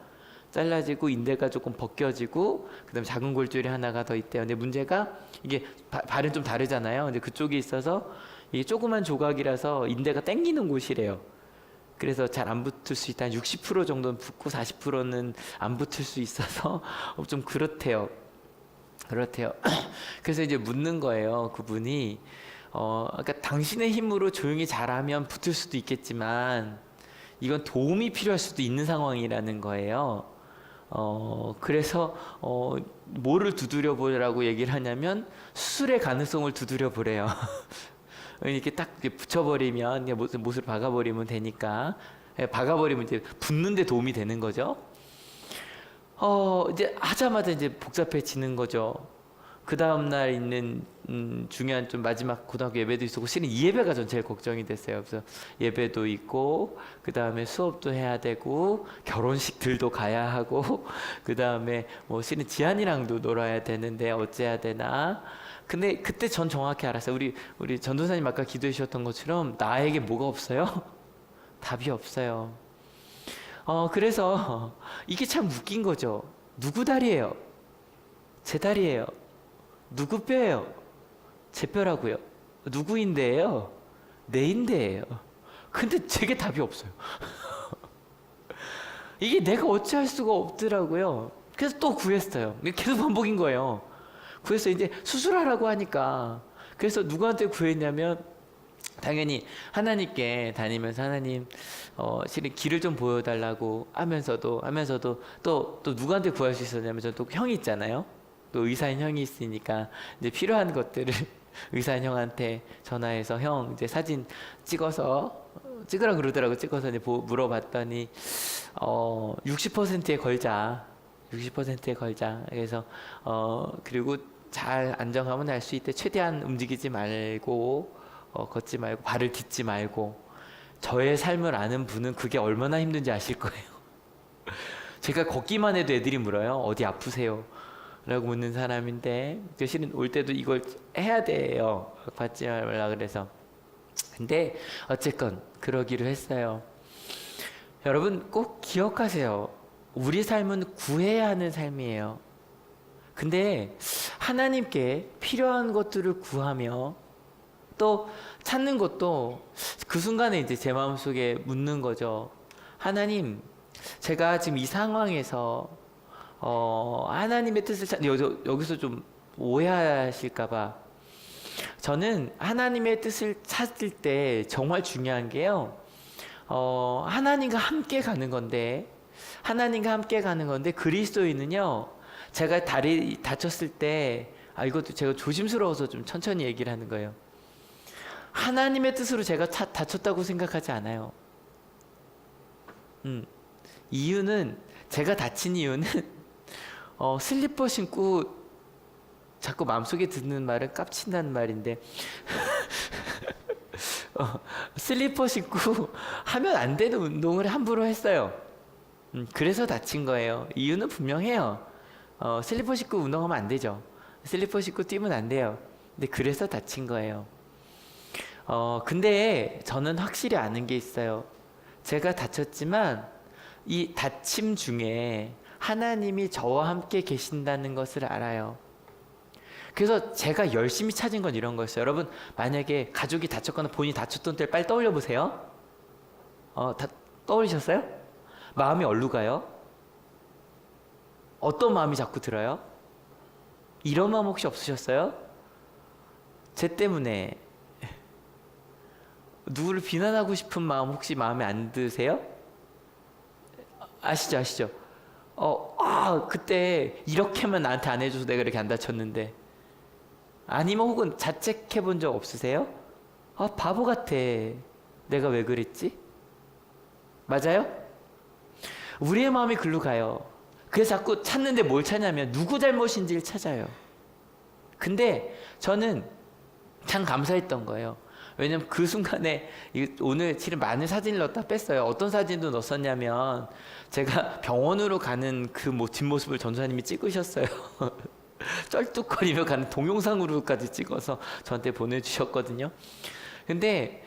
잘라지고 인대가 조금 벗겨지고 그다음에 작은 골절이 하나가 더 있대요. 근데 문제가 이게 발은 좀 다르잖아요. 근데 그쪽이 있어서 이게 조그만 조각이라서 인대가 땡기는 곳이래요. 그래서 잘 안 붙을 수 있다. 한 60% 정도는 붙고 40%는 안 붙을 수 있어서 좀 그렇대요. 그래서 이제 묻는 거예요. 그분이 그러니까 당신의 힘으로 조용히 잘하면 붙을 수도 있겠지만 이건 도움이 필요할 수도 있는 상황이라는 거예요. 그래서 뭐를 두드려 보라고 얘기를 하냐면 수술의 가능성을 두드려 보래요. 이렇게 딱 붙여버리면 그냥 못을 박아버리면 되니까, 박아버리면 이제 붙는데 도움이 되는 거죠. 이제 하자마자 이제 복잡해지는 거죠. 그 다음날 있는 중요한 좀 마지막 고등학교 예배도 있었고, 실은 이 예배가 전 제일 걱정이 됐어요. 그래서 예배도 있고, 그 다음에 수업도 해야 되고, 결혼식들도 가야 하고, 그 다음에 뭐 실은 지한이랑도 놀아야 되는데 어째야 되나. 근데 그때 전 정확히 알았어요. 우리 전도사님 아까 기도해 주셨던 것처럼 나에게 뭐가 없어요? 답이 없어요. 그래서 이게 참 웃긴 거죠. 누구 다리예요? 제 다리예요. 누구 뼈예요? 제 뼈라고요. 누구 인대예요? 내 인대예요. 근데 제게 답이 없어요. 이게 내가 어찌할 수가 없더라고요. 그래서 또 구했어요. 계속 반복인 거예요. 그래서 이제 수술하라고 하니까, 그래서 누구한테 구했냐면 당연히 하나님께 다니면서, 하나님 실은 길을 좀 보여달라고 하면서도 또 누구한테 구할 수 있었냐면, 저는 또 형이 있잖아요. 또 의사인 형이 있으니까 이제 필요한 것들을 의사인 형한테 전화해서, 형 이제 사진 찍으라 그러더라고. 찍어서 이제 물어봤더니 60%에 걸자. 60%에 걸자. 그래서 그리고 잘 안정하면 할 수 있대. 최대한 움직이지 말고 걷지 말고 발을 딛지 말고. 저의 삶을 아는 분은 그게 얼마나 힘든지 아실 거예요. 제가 걷기만 해도 애들이 물어요. 어디 아프세요? 라고 묻는 사람인데, 실은 올 때도 이걸 해야 돼요. 받지 말라 그래서. 근데 어쨌건 그러기로 했어요. 여러분 꼭 기억하세요. 우리 삶은 구해야 하는 삶이에요. 근데 하나님께 필요한 것들을 구하며 또 찾는 것도 그 순간에 이제 제 마음속에 묻는 거죠. 하나님, 제가 지금 이 상황에서 하나님의 뜻을 여기서 좀 오해하실까봐, 저는 하나님의 뜻을 찾을 때 정말 중요한 게요, 하나님과 함께 가는 건데, 그리스도인은요, 제가 다리 다쳤을 때, 이것도 제가 조심스러워서 좀 천천히 얘기를 하는 거예요. 하나님의 뜻으로 제가 다쳤다고 생각하지 않아요. 이유는, 제가 다친 이유는 슬리퍼 신고, 자꾸 마음속에 듣는 말은 깝친다는 말인데 슬리퍼 신고 하면 안 되는 운동을 함부로 했어요. 그래서 다친 거예요. 이유는 분명해요. 슬리퍼 신고 운동하면 안 되죠. 슬리퍼 신고 뛰면 안 돼요. 근데 그래서 다친 거예요. 근데 저는 확실히 아는 게 있어요. 제가 다쳤지만 이 다침 중에 하나님이 저와 함께 계신다는 것을 알아요. 그래서 제가 열심히 찾은 건 이런 거였어요. 여러분, 만약에 가족이 다쳤거나 본인이 다쳤던 때를 빨리 떠올려 보세요. 다 떠올리셨어요? 마음이 어디로 가요? 어떤 마음이 자꾸 들어요? 이런 마음 혹시 없으셨어요? 쟤 때문에 누구를 비난하고 싶은 마음 혹시 마음에 안 드세요? 아시죠? 그때 이렇게만 나한테 안 해줘서 내가 이렇게 안 다쳤는데. 아니면 혹은 자책해 본 적 없으세요? 바보 같아. 내가 왜 그랬지? 맞아요? 우리의 마음이 글로 가요. 그래서 자꾸 찾는데 뭘 찾냐면 누구 잘못인지를 찾아요. 근데 저는 참 감사했던 거예요. 왜냐면 그 순간에, 오늘 실은 많은 사진을 넣었다 뺐어요. 어떤 사진도 넣었냐면 제가 병원으로 가는 그 뒷모습을 전도사님이 찍으셨어요. 쩔뚝거리며 가는 동영상으로까지 찍어서 저한테 보내주셨거든요. 근데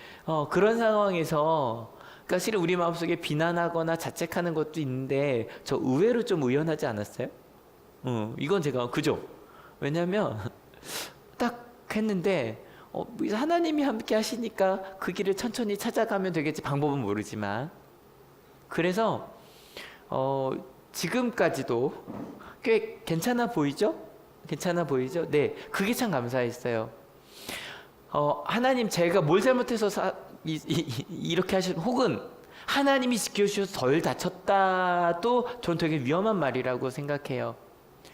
그런 상황에서, 그러니까 실은 우리 마음속에 비난하거나 자책하는 것도 있는데 저 의외로 좀 의연하지 않았어요? 이건 제가, 그죠? 왜냐면 딱 했는데 하나님이 함께 하시니까 그 길을 천천히 찾아가면 되겠지. 방법은 모르지만. 그래서 지금까지도 꽤 괜찮아 보이죠? 괜찮아 보이죠? 네, 그게 참 감사했어요. 하나님, 제가 뭘 잘못해서 이렇게 하신, 혹은 하나님이 지켜주셔서 덜 다쳤다도 전 되게 위험한 말이라고 생각해요.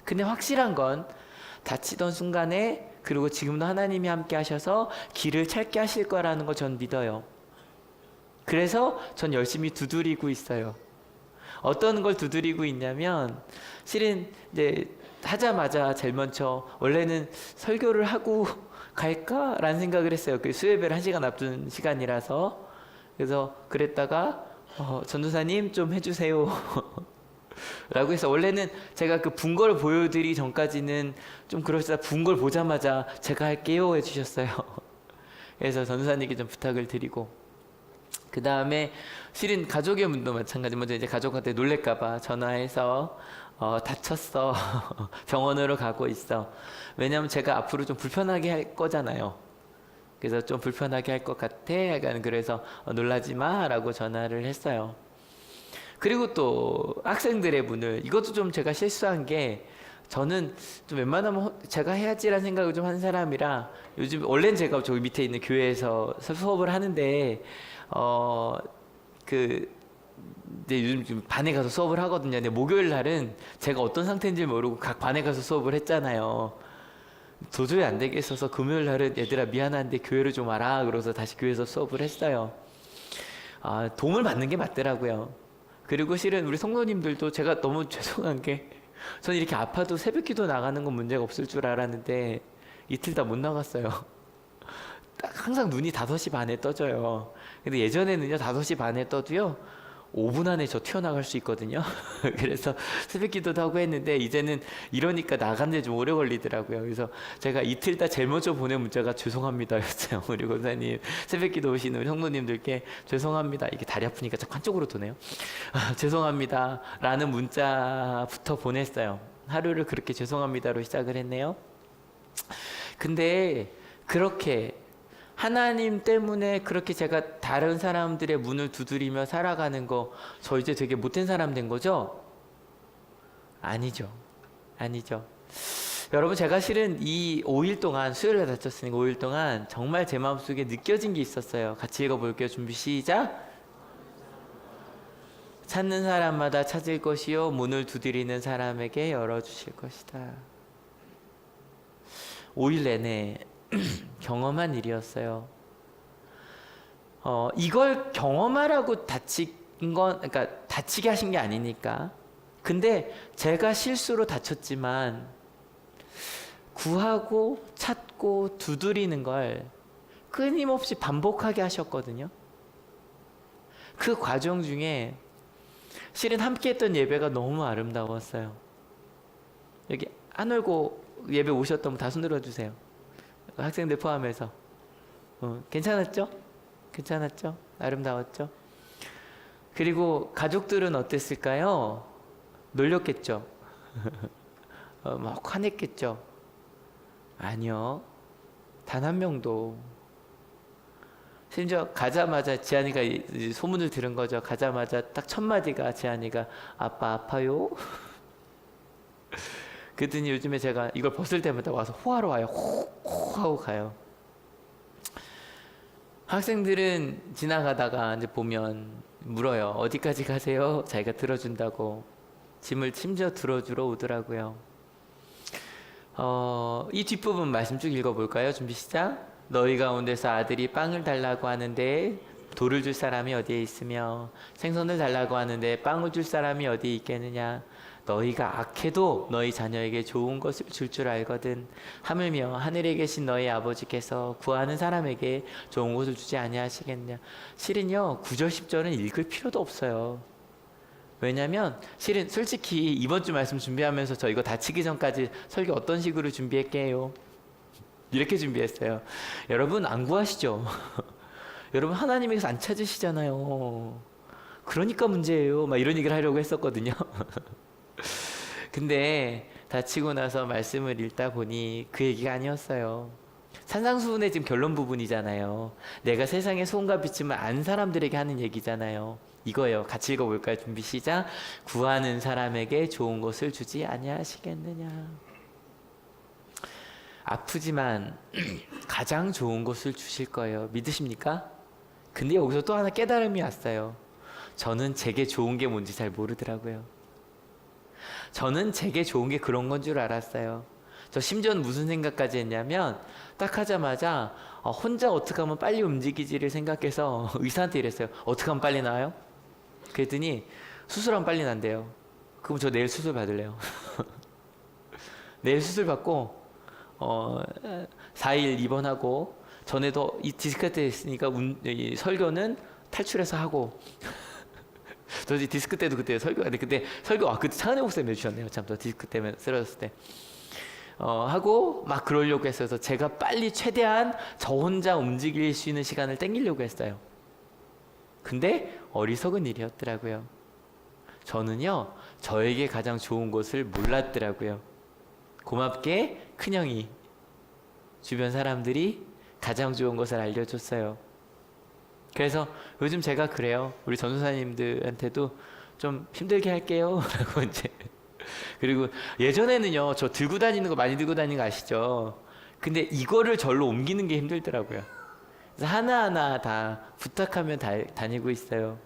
근데 확실한 건 다치던 순간에, 그리고 지금도 하나님이 함께 하셔서 길을 찾게 하실 거라는 거 전 믿어요. 그래서 전 열심히 두드리고 있어요. 어떤 걸 두드리고 있냐면, 실은 이제 하자마자 제일 먼저 원래는 설교를 하고 갈까라는 생각을 했어요. 그 수요예배를 1시간 앞둔 시간이라서. 그래서 그랬다가 전도사님 좀 해주세요 라고 해서, 원래는 제가 그 분걸 보여드리기 전까지는 좀 그러시다 분걸 보자마자 제가 할게요 해주셨어요. 그래서 전도사님께 좀 부탁을 드리고, 그 다음에 실은 가족의 문도 마찬가지. 먼저 이제 가족한테 놀랄까봐 전화해서 다쳤어. 병원으로 가고 있어. 왜냐면 제가 앞으로 좀 불편하게 할 거잖아요. 그래서 좀 불편하게 할 것 같아. 약간 그래서 놀라지 마 라고 전화를 했어요. 그리고 또 학생들의 문을, 이것도 좀 제가 실수한 게, 저는 좀 웬만하면 제가 해야지라는 생각을 좀 한 사람이라, 요즘 원래는 제가 저기 밑에 있는 교회에서 수업을 하는데 이제 요즘 좀 반에 가서 수업을 하거든요. 근데 목요일 날은 제가 어떤 상태인지 모르고 각 반에 가서 수업을 했잖아요. 도저히 안 되겠어서 금요일 날은 얘들아 미안한데 교회를 좀 와라. 그러고서 다시 교회에서 수업을 했어요. 도움을 받는 게 맞더라고요. 그리고 실은 우리 성도님들도, 제가 너무 죄송한 게, 저는 이렇게 아파도 새벽기도 나가는 건 문제가 없을 줄 알았는데 이틀 다 못 나갔어요. 딱 항상 눈이 5시 반에 떠져요. 근데 예전에는요, 5시 반에 떠도요 5분 안에 저 튀어나갈 수 있거든요. 그래서 새벽기도도 하고 했는데, 이제는 이러니까 나가는데 좀 오래 걸리더라고요. 그래서 제가 이틀 다 제일 먼저 보낸 문자가 죄송합니다였어요. 우리 권사님, 새벽기도 오시는 우리 성도님들께 죄송합니다. 이게 다리 아프니까 자꾸 한쪽으로 도네요. 죄송합니다 라는 문자부터 보냈어요. 하루를 그렇게 죄송합니다로 시작을 했네요. 근데 그렇게 하나님 때문에 그렇게 제가 다른 사람들의 문을 두드리며 살아가는 거, 저 이제 되게 못된 사람 된 거죠? 아니죠. 여러분, 제가 실은 이 5일 동안, 수요일에 다쳤으니까 5일 동안 정말 제 마음속에 느껴진 게 있었어요. 같이 읽어볼게요. 준비 시작. 찾는 사람마다 찾을 것이요, 문을 두드리는 사람에게 열어주실 것이다. 5일 내내 경험한 일이었어요. 이걸 경험하라고 다친 건, 그러니까 다치게 하신 게 아니니까. 근데 제가 실수로 다쳤지만 구하고 찾고 두드리는 걸 끊임없이 반복하게 하셨거든요. 그 과정 중에 실은 함께했던 예배가 너무 아름다웠어요. 여기 한월고 예배 오셨던 분 다 손들어 주세요. 학생들 포함해서. 괜찮았죠? 괜찮았죠? 아름다웠죠? 그리고 가족들은 어땠을까요? 놀렸겠죠? 막 화냈겠죠? 아니요. 단 한 명도. 심지어 가자마자 지한이가 소문을 들은 거죠. 가자마자 딱 첫 마디가 지한이가 아빠 아파요? 그랬더니 요즘에 제가 이걸 벗을 때마다 와서 호하러 와요. 호 하고 가요. 학생들은 지나가다가 이제 보면 물어요. 어디까지 가세요? 자기가 들어준다고. 짐을 심지어 들어주러 오더라고요. 이 뒷부분 말씀 쭉 읽어볼까요? 준비 시작. 너희 가운데서 아들이 빵을 달라고 하는데 돌을 줄 사람이 어디에 있으며 생선을 달라고 하는데 빵을 줄 사람이 어디에 있겠느냐. 너희가 악해도 너희 자녀에게 좋은 것을 줄 줄 알거든. 하물며 하늘에 계신 너희 아버지께서 구하는 사람에게 좋은 것을 주지 아니하시겠냐. 실은요 9절 10절은 읽을 필요도 없어요. 왜냐면 실은 솔직히 이번 주 말씀 준비하면서 저 이거 다치기 전까지 설교 어떤 식으로 준비할게요? 이렇게 준비했어요. 여러분 안 구하시죠? 여러분 하나님께서 안 찾으시잖아요. 그러니까 문제예요. 막 이런 얘기를 하려고 했었거든요. 근데 다치고 나서 말씀을 읽다 보니 그 얘기가 아니었어요. 산상수훈의 지금 결론 부분이잖아요. 내가 세상의 소금과 빛임을 안 사람들에게 하는 얘기잖아요. 이거예요. 같이 읽어볼까요? 준비 시작. 구하는 사람에게 좋은 것을 주지 아니하시겠느냐. 아프지만 가장 좋은 것을 주실 거예요. 믿으십니까? 근데 여기서 또 하나 깨달음이 왔어요. 저는 제게 좋은 게 뭔지 잘 모르더라고요. 저는 제게 좋은 게 그런 건 줄 알았어요. 저 심지어는 무슨 생각까지 했냐면 딱 하자마자 혼자 어떻게 하면 빨리 움직이지를 생각해서 의사한테 이랬어요. 어떻게 하면 빨리 나아요? 그랬더니 수술하면 빨리 난대요. 그럼 저 내일 수술 받을래요. 내일 수술 받고 4일 입원하고 전에도 이 디스크 때 했으니까 이 설교는 탈출해서 하고 저 디스크 때도 그때 설교가 그때 설교 그때 차은혜 목사님 해주셨네요. 참 저 디스크 때문에 쓰러졌을 때 하고 막 그러려고 했어서 제가 빨리 최대한 저 혼자 움직일 수 있는 시간을 땡기려고 했어요. 근데 어리석은 일이었더라고요. 저는요 저에게 가장 좋은 것을 몰랐더라고요. 고맙게 큰형이 주변 사람들이 가장 좋은 것을 알려줬어요. 그래서 요즘 제가 그래요. 우리 전도사님들한테도 좀 힘들게 할게요 라고 이제 그리고 예전에는요 저 들고 다니는 거 많이 들고 다니는 거 아시죠? 근데 이거를 절로 옮기는 게 힘들더라고요. 그래서 하나하나 다 부탁하며 다니고 있어요.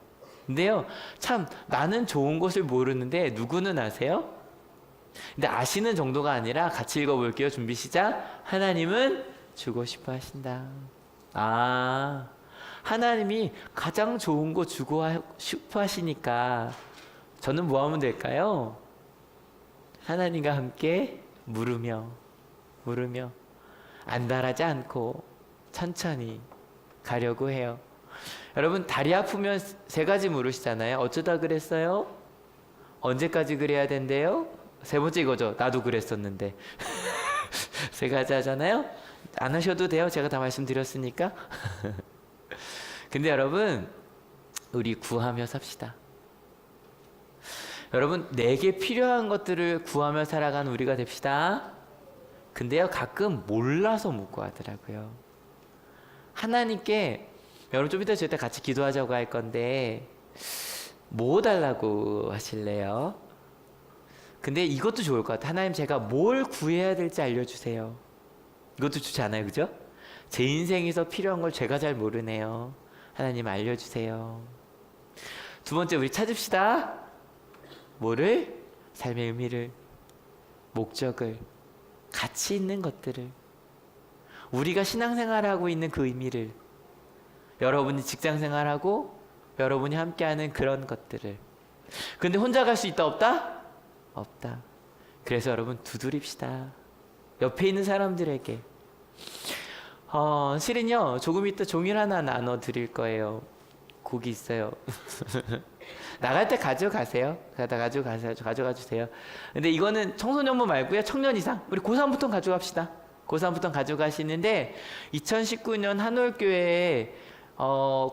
근데요 참 나는 좋은 것을 모르는데 누구는 아세요? 근데 아시는 정도가 아니라 같이 읽어볼게요. 준비 시작. 하나님은 주고 싶어 하신다. 하나님이 가장 좋은 거 주고 싶어 하시니까 저는 뭐 하면 될까요? 하나님과 함께 물으며 안달하지 않고 천천히 가려고 해요. 여러분 다리 아프면 세 가지 물으시잖아요. 어쩌다 그랬어요? 언제까지 그래야 된대요? 세 번째 이거죠. 나도 그랬었는데. 세 가지 하잖아요. 안 하셔도 돼요. 제가 다 말씀드렸으니까. 근데 여러분 우리 구하며 삽시다. 여러분 내게 필요한 것들을 구하며 살아가는 우리가 됩시다. 근데요 가끔 몰라서 못 구하더라고요. 하나님께 여러분 좀 이따 저희가 같이 기도하자고 할 건데 뭐 달라고 하실래요? 근데 이것도 좋을 것 같아요. 하나님 제가 뭘 구해야 될지 알려주세요. 이것도 좋지 않아요? 그죠? 제 인생에서 필요한 걸 제가 잘 모르네요. 하나님 알려주세요. 두 번째 우리 찾읍시다. 뭐를? 삶의 의미를, 목적을, 가치 있는 것들을, 우리가 신앙생활하고 있는 그 의미를. 여러분이 직장 생활하고 여러분이 함께하는 그런 것들을. 근데 혼자 갈 수 있다 없다? 없다. 그래서 여러분 두드립시다. 옆에 있는 사람들에게. 실은요 조금 이따 종이를 하나 나눠 드릴 거예요. 고기 있어요. 나갈 때 가져가세요. 가져가 주세요. 근데 이거는 청소년부 말고요. 청년 이상. 우리 고3부터 가져갑시다. 고3부터 가져가시는데 2019년 한올교회에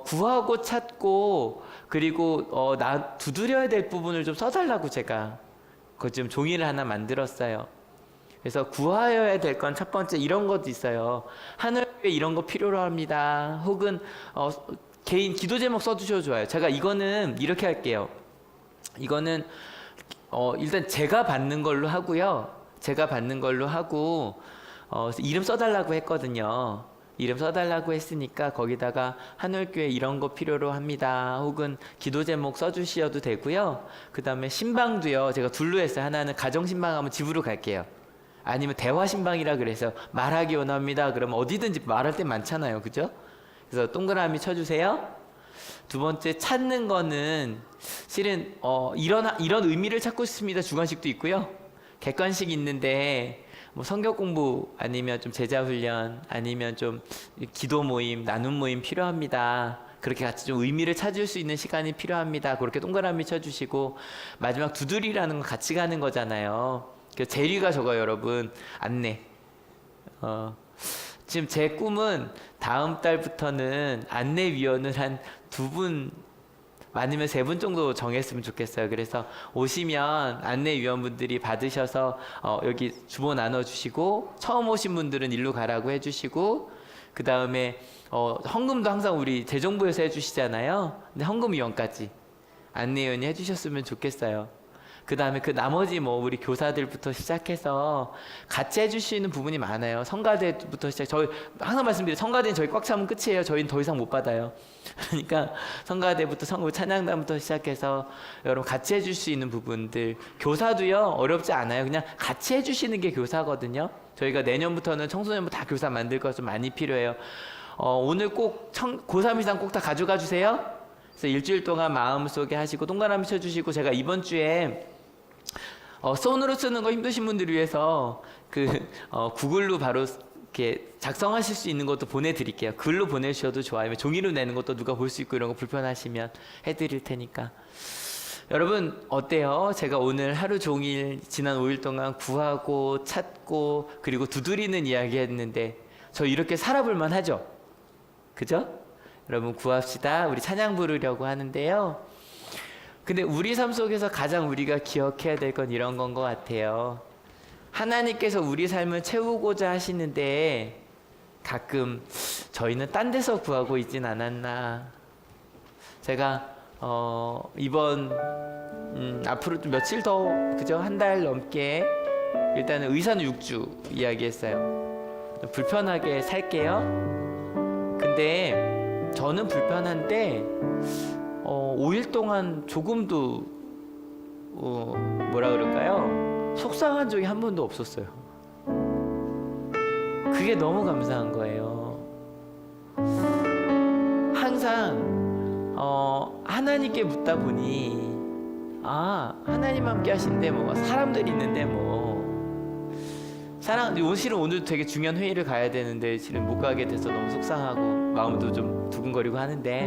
구하고 찾고 그리고 나 두드려야 될 부분을 좀 써달라고 제가 그 지금 종이를 하나 만들었어요. 그래서 구하여야 될 건 첫 번째 이런 것도 있어요. 하늘교회 이런 거 필요로 합니다. 혹은 개인 기도 제목 써주셔도 좋아요. 제가 이거는 이렇게 할게요. 이거는 일단 제가 받는 걸로 하고요. 제가 받는 걸로 하고 이름 써달라고 했거든요. 이름 써달라고 했으니까 거기다가 한올교회 이런 거 필요로 합니다. 혹은 기도 제목 써주셔도 되고요. 그 다음에 신방도요. 제가 둘로 했어요. 하나는 가정신방하면 집으로 갈게요. 아니면 대화신방이라 그래서 말하기 원합니다. 그러면 어디든지 말할 때 많잖아요. 그죠? 그래서 동그라미 쳐주세요. 두 번째 찾는 거는 실은 이런 의미를 찾고 싶습니다. 주관식도 있고요. 객관식 있는데 뭐 성경 공부 아니면 좀 제자 훈련 아니면 좀 기도 모임 나눔 모임 필요합니다. 그렇게 같이 좀 의미를 찾을 수 있는 시간이 필요합니다. 그렇게 동그라미 쳐주시고 마지막 두드리라는 건 같이 가는 거잖아요. 그 재리가 저거요, 여러분. 안내. 지금 제 꿈은 다음 달부터는 안내위원을 한 2분 많으면 3분 정도 정했으면 좋겠어요. 그래서 오시면 안내위원분들이 받으셔서 여기 주보 나눠주시고 처음 오신 분들은 일로 가라고 해주시고 그 다음에 헌금도 항상 우리 재정부에서 해주시잖아요. 근데 헌금위원까지 안내위원이 해주셨으면 좋겠어요. 그 다음에 그 나머지 뭐 우리 교사들부터 시작해서 같이 해주시는 부분이 많아요. 성가대부터 저희 항상 말씀드려요. 성가대는 저희 꽉 차면 끝이에요. 저희는 더 이상 못 받아요. 그러니까 성가대부터 성부 찬양단부터 시작해서 여러분 같이 해줄 수 있는 부분들. 교사도요 어렵지 않아요. 그냥 같이 해주시는 게 교사거든요. 저희가 내년부터는 청소년부 다 교사 만들 거 좀 많이 필요해요. 오늘 꼭 고3 이상 꼭 다 가져가 주세요. 그래서 일주일 동안 마음속에 하시고 동그라미 쳐주시고 제가 이번 주에 손으로 쓰는 거 힘드신 분들을 위해서 구글로 바로 이렇게 작성하실 수 있는 것도 보내드릴게요. 글로 보내주셔도 좋아요. 종이로 내는 것도 누가 볼 수 있고 이런 거 불편하시면 해드릴 테니까. 여러분 어때요? 제가 오늘 하루 종일 지난 5일 동안 구하고 찾고 그리고 두드리는 이야기 했는데 저 이렇게 살아볼만 하죠? 그죠? 여러분 구합시다. 우리 찬양 부르려고 하는데요. 근데 우리 삶 속에서 가장 우리가 기억해야 될 건 이런 건 것 같아요. 하나님께서 우리 삶을 채우고자 하시는데 가끔 저희는 딴 데서 구하고 있진 않았나. 제가 이번 앞으로 좀 며칠 더 그죠? 한 달 넘게 일단은 의사는 6주 이야기했어요. 불편하게 살게요. 근데 저는 불편한데 5일 동안 조금도 뭐라 그럴까요? 속상한 적이 한 번도 없었어요. 그게 너무 감사한 거예요. 항상 하나님께 묻다 보니 하나님 함께 하신데 뭐 사람들이 있는데 뭐 실은 오늘 되게 중요한 회의를 가야 되는데 실은 못 가게 돼서 너무 속상하고 마음도 좀 두근거리고 하는데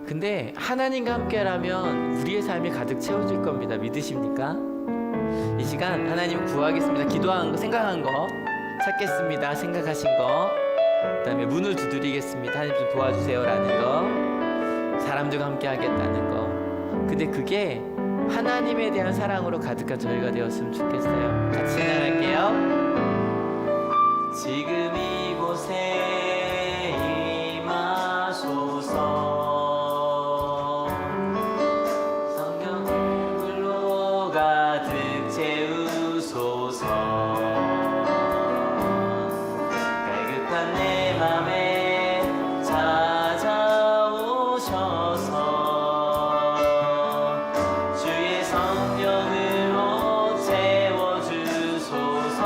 근데 하나님과 함께라면 우리의 삶이 가득 채워질 겁니다. 믿으십니까? 이 시간 하나님 구하겠습니다. 기도한 거, 생각한 거 찾겠습니다. 생각하신 거 그 다음에 문을 두드리겠습니다. 하나님 좀 도와주세요 라는 거 사람들과 함께 하겠다는 거 근데 그게 하나님에 대한 사랑으로 가득한 저희가 되었으면 좋겠어요. 같이 찬양할게요. 지금 이곳에 임하소서 성령의 불로 가득 채우소서 갈급한 내 맘에 찾아오셔서 주의 성령으로 채워주소서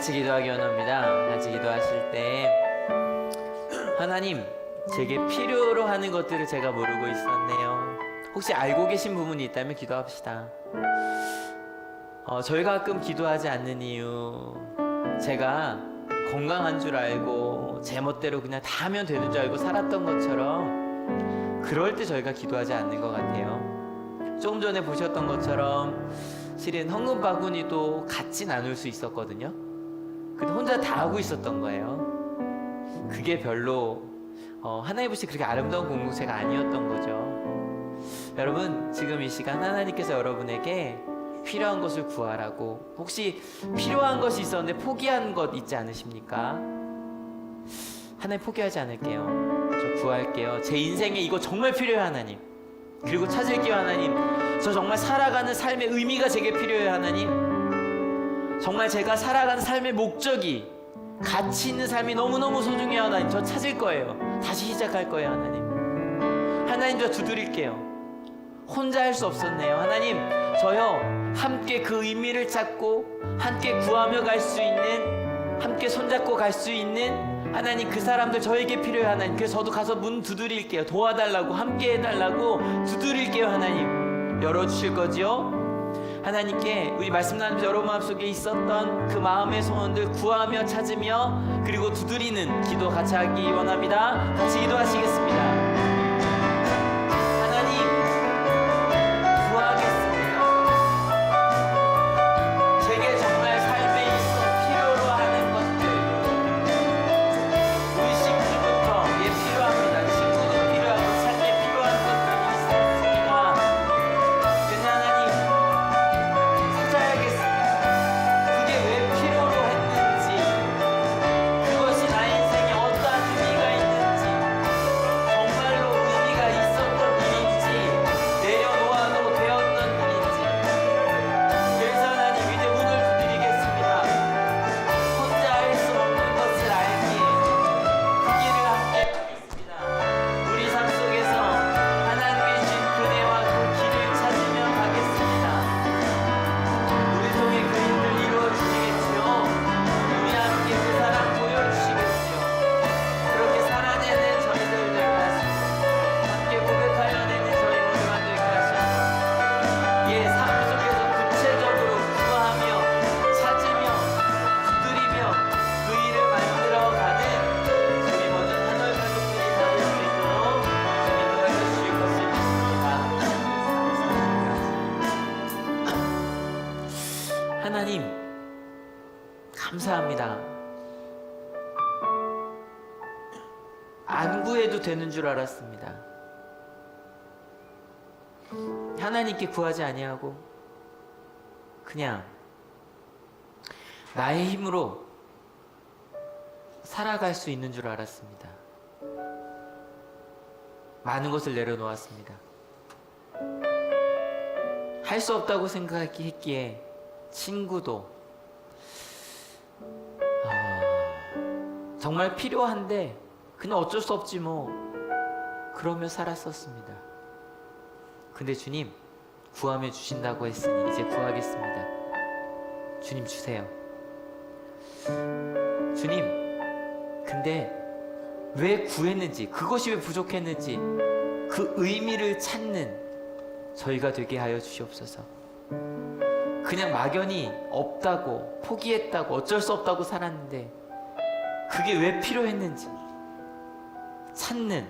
같이 기도하기 원합니다. 같이 기도하실 때 하나님, 제게 필요로 하는 것들을 제가 모르고 있었네요. 혹시 알고 계신 부분이 있다면 기도합시다. 저희가 가끔 기도하지 않는 이유, 제가 건강한 줄 알고 제 멋대로 그냥 다 하면 되는 줄 알고 살았던 것처럼 그럴 때 저희가 기도하지 않는 것 같아요. 조금 전에 보셨던 것처럼 실은 헌금 바구니도 같이 나눌 수 있었거든요. 근데 혼자 다 하고 있었던 거예요. 그게 별로 하나님 보시 그렇게 아름다운 공동체가 아니었던 거죠. 여러분, 지금 이 시간 하나님께서 여러분에게 필요한 것을 구하라고, 혹시 필요한 것이 있었는데 포기한 것 있지 않으십니까? 하나님 포기하지 않을게요. 저 구할게요. 제 인생에 이거 정말 필요해요 하나님. 그리고 찾을게요 하나님. 저 정말 살아가는 삶의 의미가 제게 필요해요 하나님. 정말 제가 살아가는 삶의 목적이, 가치 있는 삶이 너무너무 소중해요 하나님. 저 찾을 거예요. 다시 시작할 거예요 하나님. 하나님, 저 두드릴게요. 혼자 할 수 없었네요 하나님. 저요 함께 그 의미를 찾고 함께 구하며 갈 수 있는, 함께 손잡고 갈 수 있는 하나님, 그 사람들 저에게 필요해요 하나님. 그래서 저도 가서 문 두드릴게요. 도와달라고, 함께 해달라고 두드릴게요 하나님. 열어주실 거지요? 하나님께 우리 말씀 나누면서 여러분 마음속에 있었던 그 마음의 소원들 구하며 찾으며 그리고 두드리는 기도 같이 하기 원합니다. 같이 기도하시겠습니다. 하나님, 감사합니다. 안 구해도 되는 줄 알았습니다. 하나님께 구하지 아니하고 그냥 나의 힘으로 살아갈 수 있는 줄 알았습니다. 많은 것을 내려놓았습니다. 할 수 없다고 생각했기에 친구도 정말 필요한데 그냥 어쩔 수 없지 뭐 그러며 살았었습니다. 근데 주님, 구하며 주신다고 했으니 이제 구하겠습니다. 주님, 주세요. 주님, 근데 왜 구했는지, 그것이 왜 부족했는지 그 의미를 찾는 저희가 되게 하여 주시옵소서. 그냥 막연히 없다고, 포기했다고, 어쩔 수 없다고 살았는데 그게 왜 필요했는지 찾는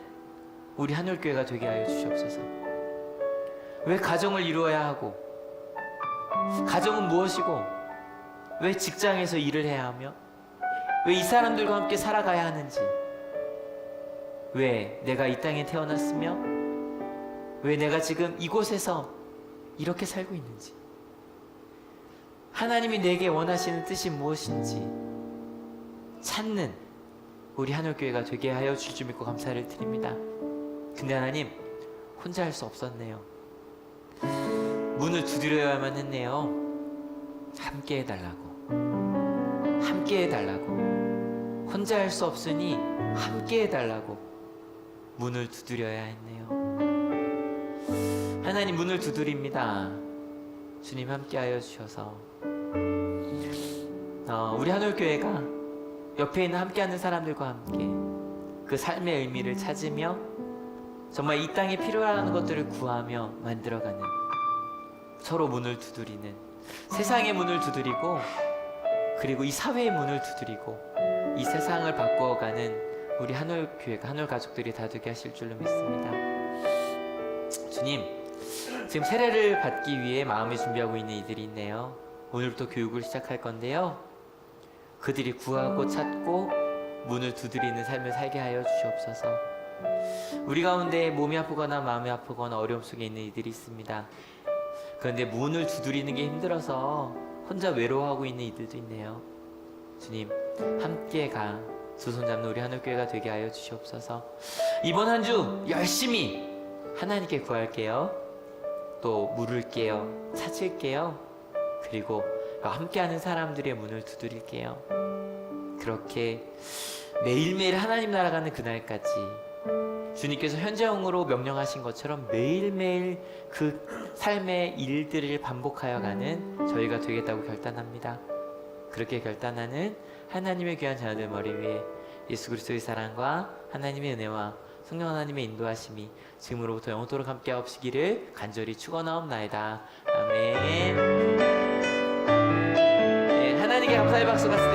우리 한올교회가 되게 하여 주시옵소서. 왜 가정을 이루어야 하고, 가정은 무엇이고, 왜 직장에서 일을 해야 하며, 왜 이 사람들과 함께 살아가야 하는지, 왜 내가 이 땅에 태어났으며, 왜 내가 지금 이곳에서 이렇게 살고 있는지, 하나님이 내게 원하시는 뜻이 무엇인지 찾는 우리 한올교회가 되게 하여 줄 줄 믿고 감사를 드립니다. 근데 하나님, 혼자 할 수 없었네요. 문을 두드려야만 했네요. 함께 해달라고, 함께 해달라고, 혼자 할 수 없으니 함께 해달라고 문을 두드려야 했네요. 하나님, 문을 두드립니다. 주님 함께 하여 주셔서 우리 한올교회가 옆에 있는 함께하는 사람들과 함께 그 삶의 의미를 찾으며 정말 이 땅에 필요한 것들을 구하며 만들어가는, 서로 문을 두드리는, 세상의 문을 두드리고 그리고 이 사회의 문을 두드리고 이 세상을 바꾸어가는 우리 한올교회가, 한올가족들이 다 되게 하실 줄로 믿습니다. 주님, 지금 세례를 받기 위해 마음을 준비하고 있는 이들이 있네요. 오늘부터 교육을 시작할 건데요, 그들이 구하고 찾고 문을 두드리는 삶을 살게 하여 주시옵소서. 우리 가운데 몸이 아프거나 마음이 아프거나 어려움 속에 있는 이들이 있습니다. 그런데 문을 두드리는 게 힘들어서 혼자 외로워하고 있는 이들도 있네요. 주님, 함께 두 손 잡는 우리 한올교회가 되게 하여 주시옵소서. 이번 한 주 열심히 하나님께 구할게요. 또 물을게요. 찾을게요. 그리고 함께하는 사람들의 문을 두드릴게요. 그렇게 매일매일 하나님 나라 가는 그날까지 주님께서 현재형으로 명령하신 것처럼 매일매일 그 삶의 일들을 반복하여 가는 저희가 되겠다고 결단합니다. 그렇게 결단하는 하나님의 귀한 자녀들 머리 위에 예수 그리스도의 사랑과 하나님의 은혜와 성령 하나님의 인도하심이 지금으로부터 영원토록 함께 하옵시기를 간절히 축원하옵나이다. 아멘. 네, 하나님께 감사의 박수 같습니다.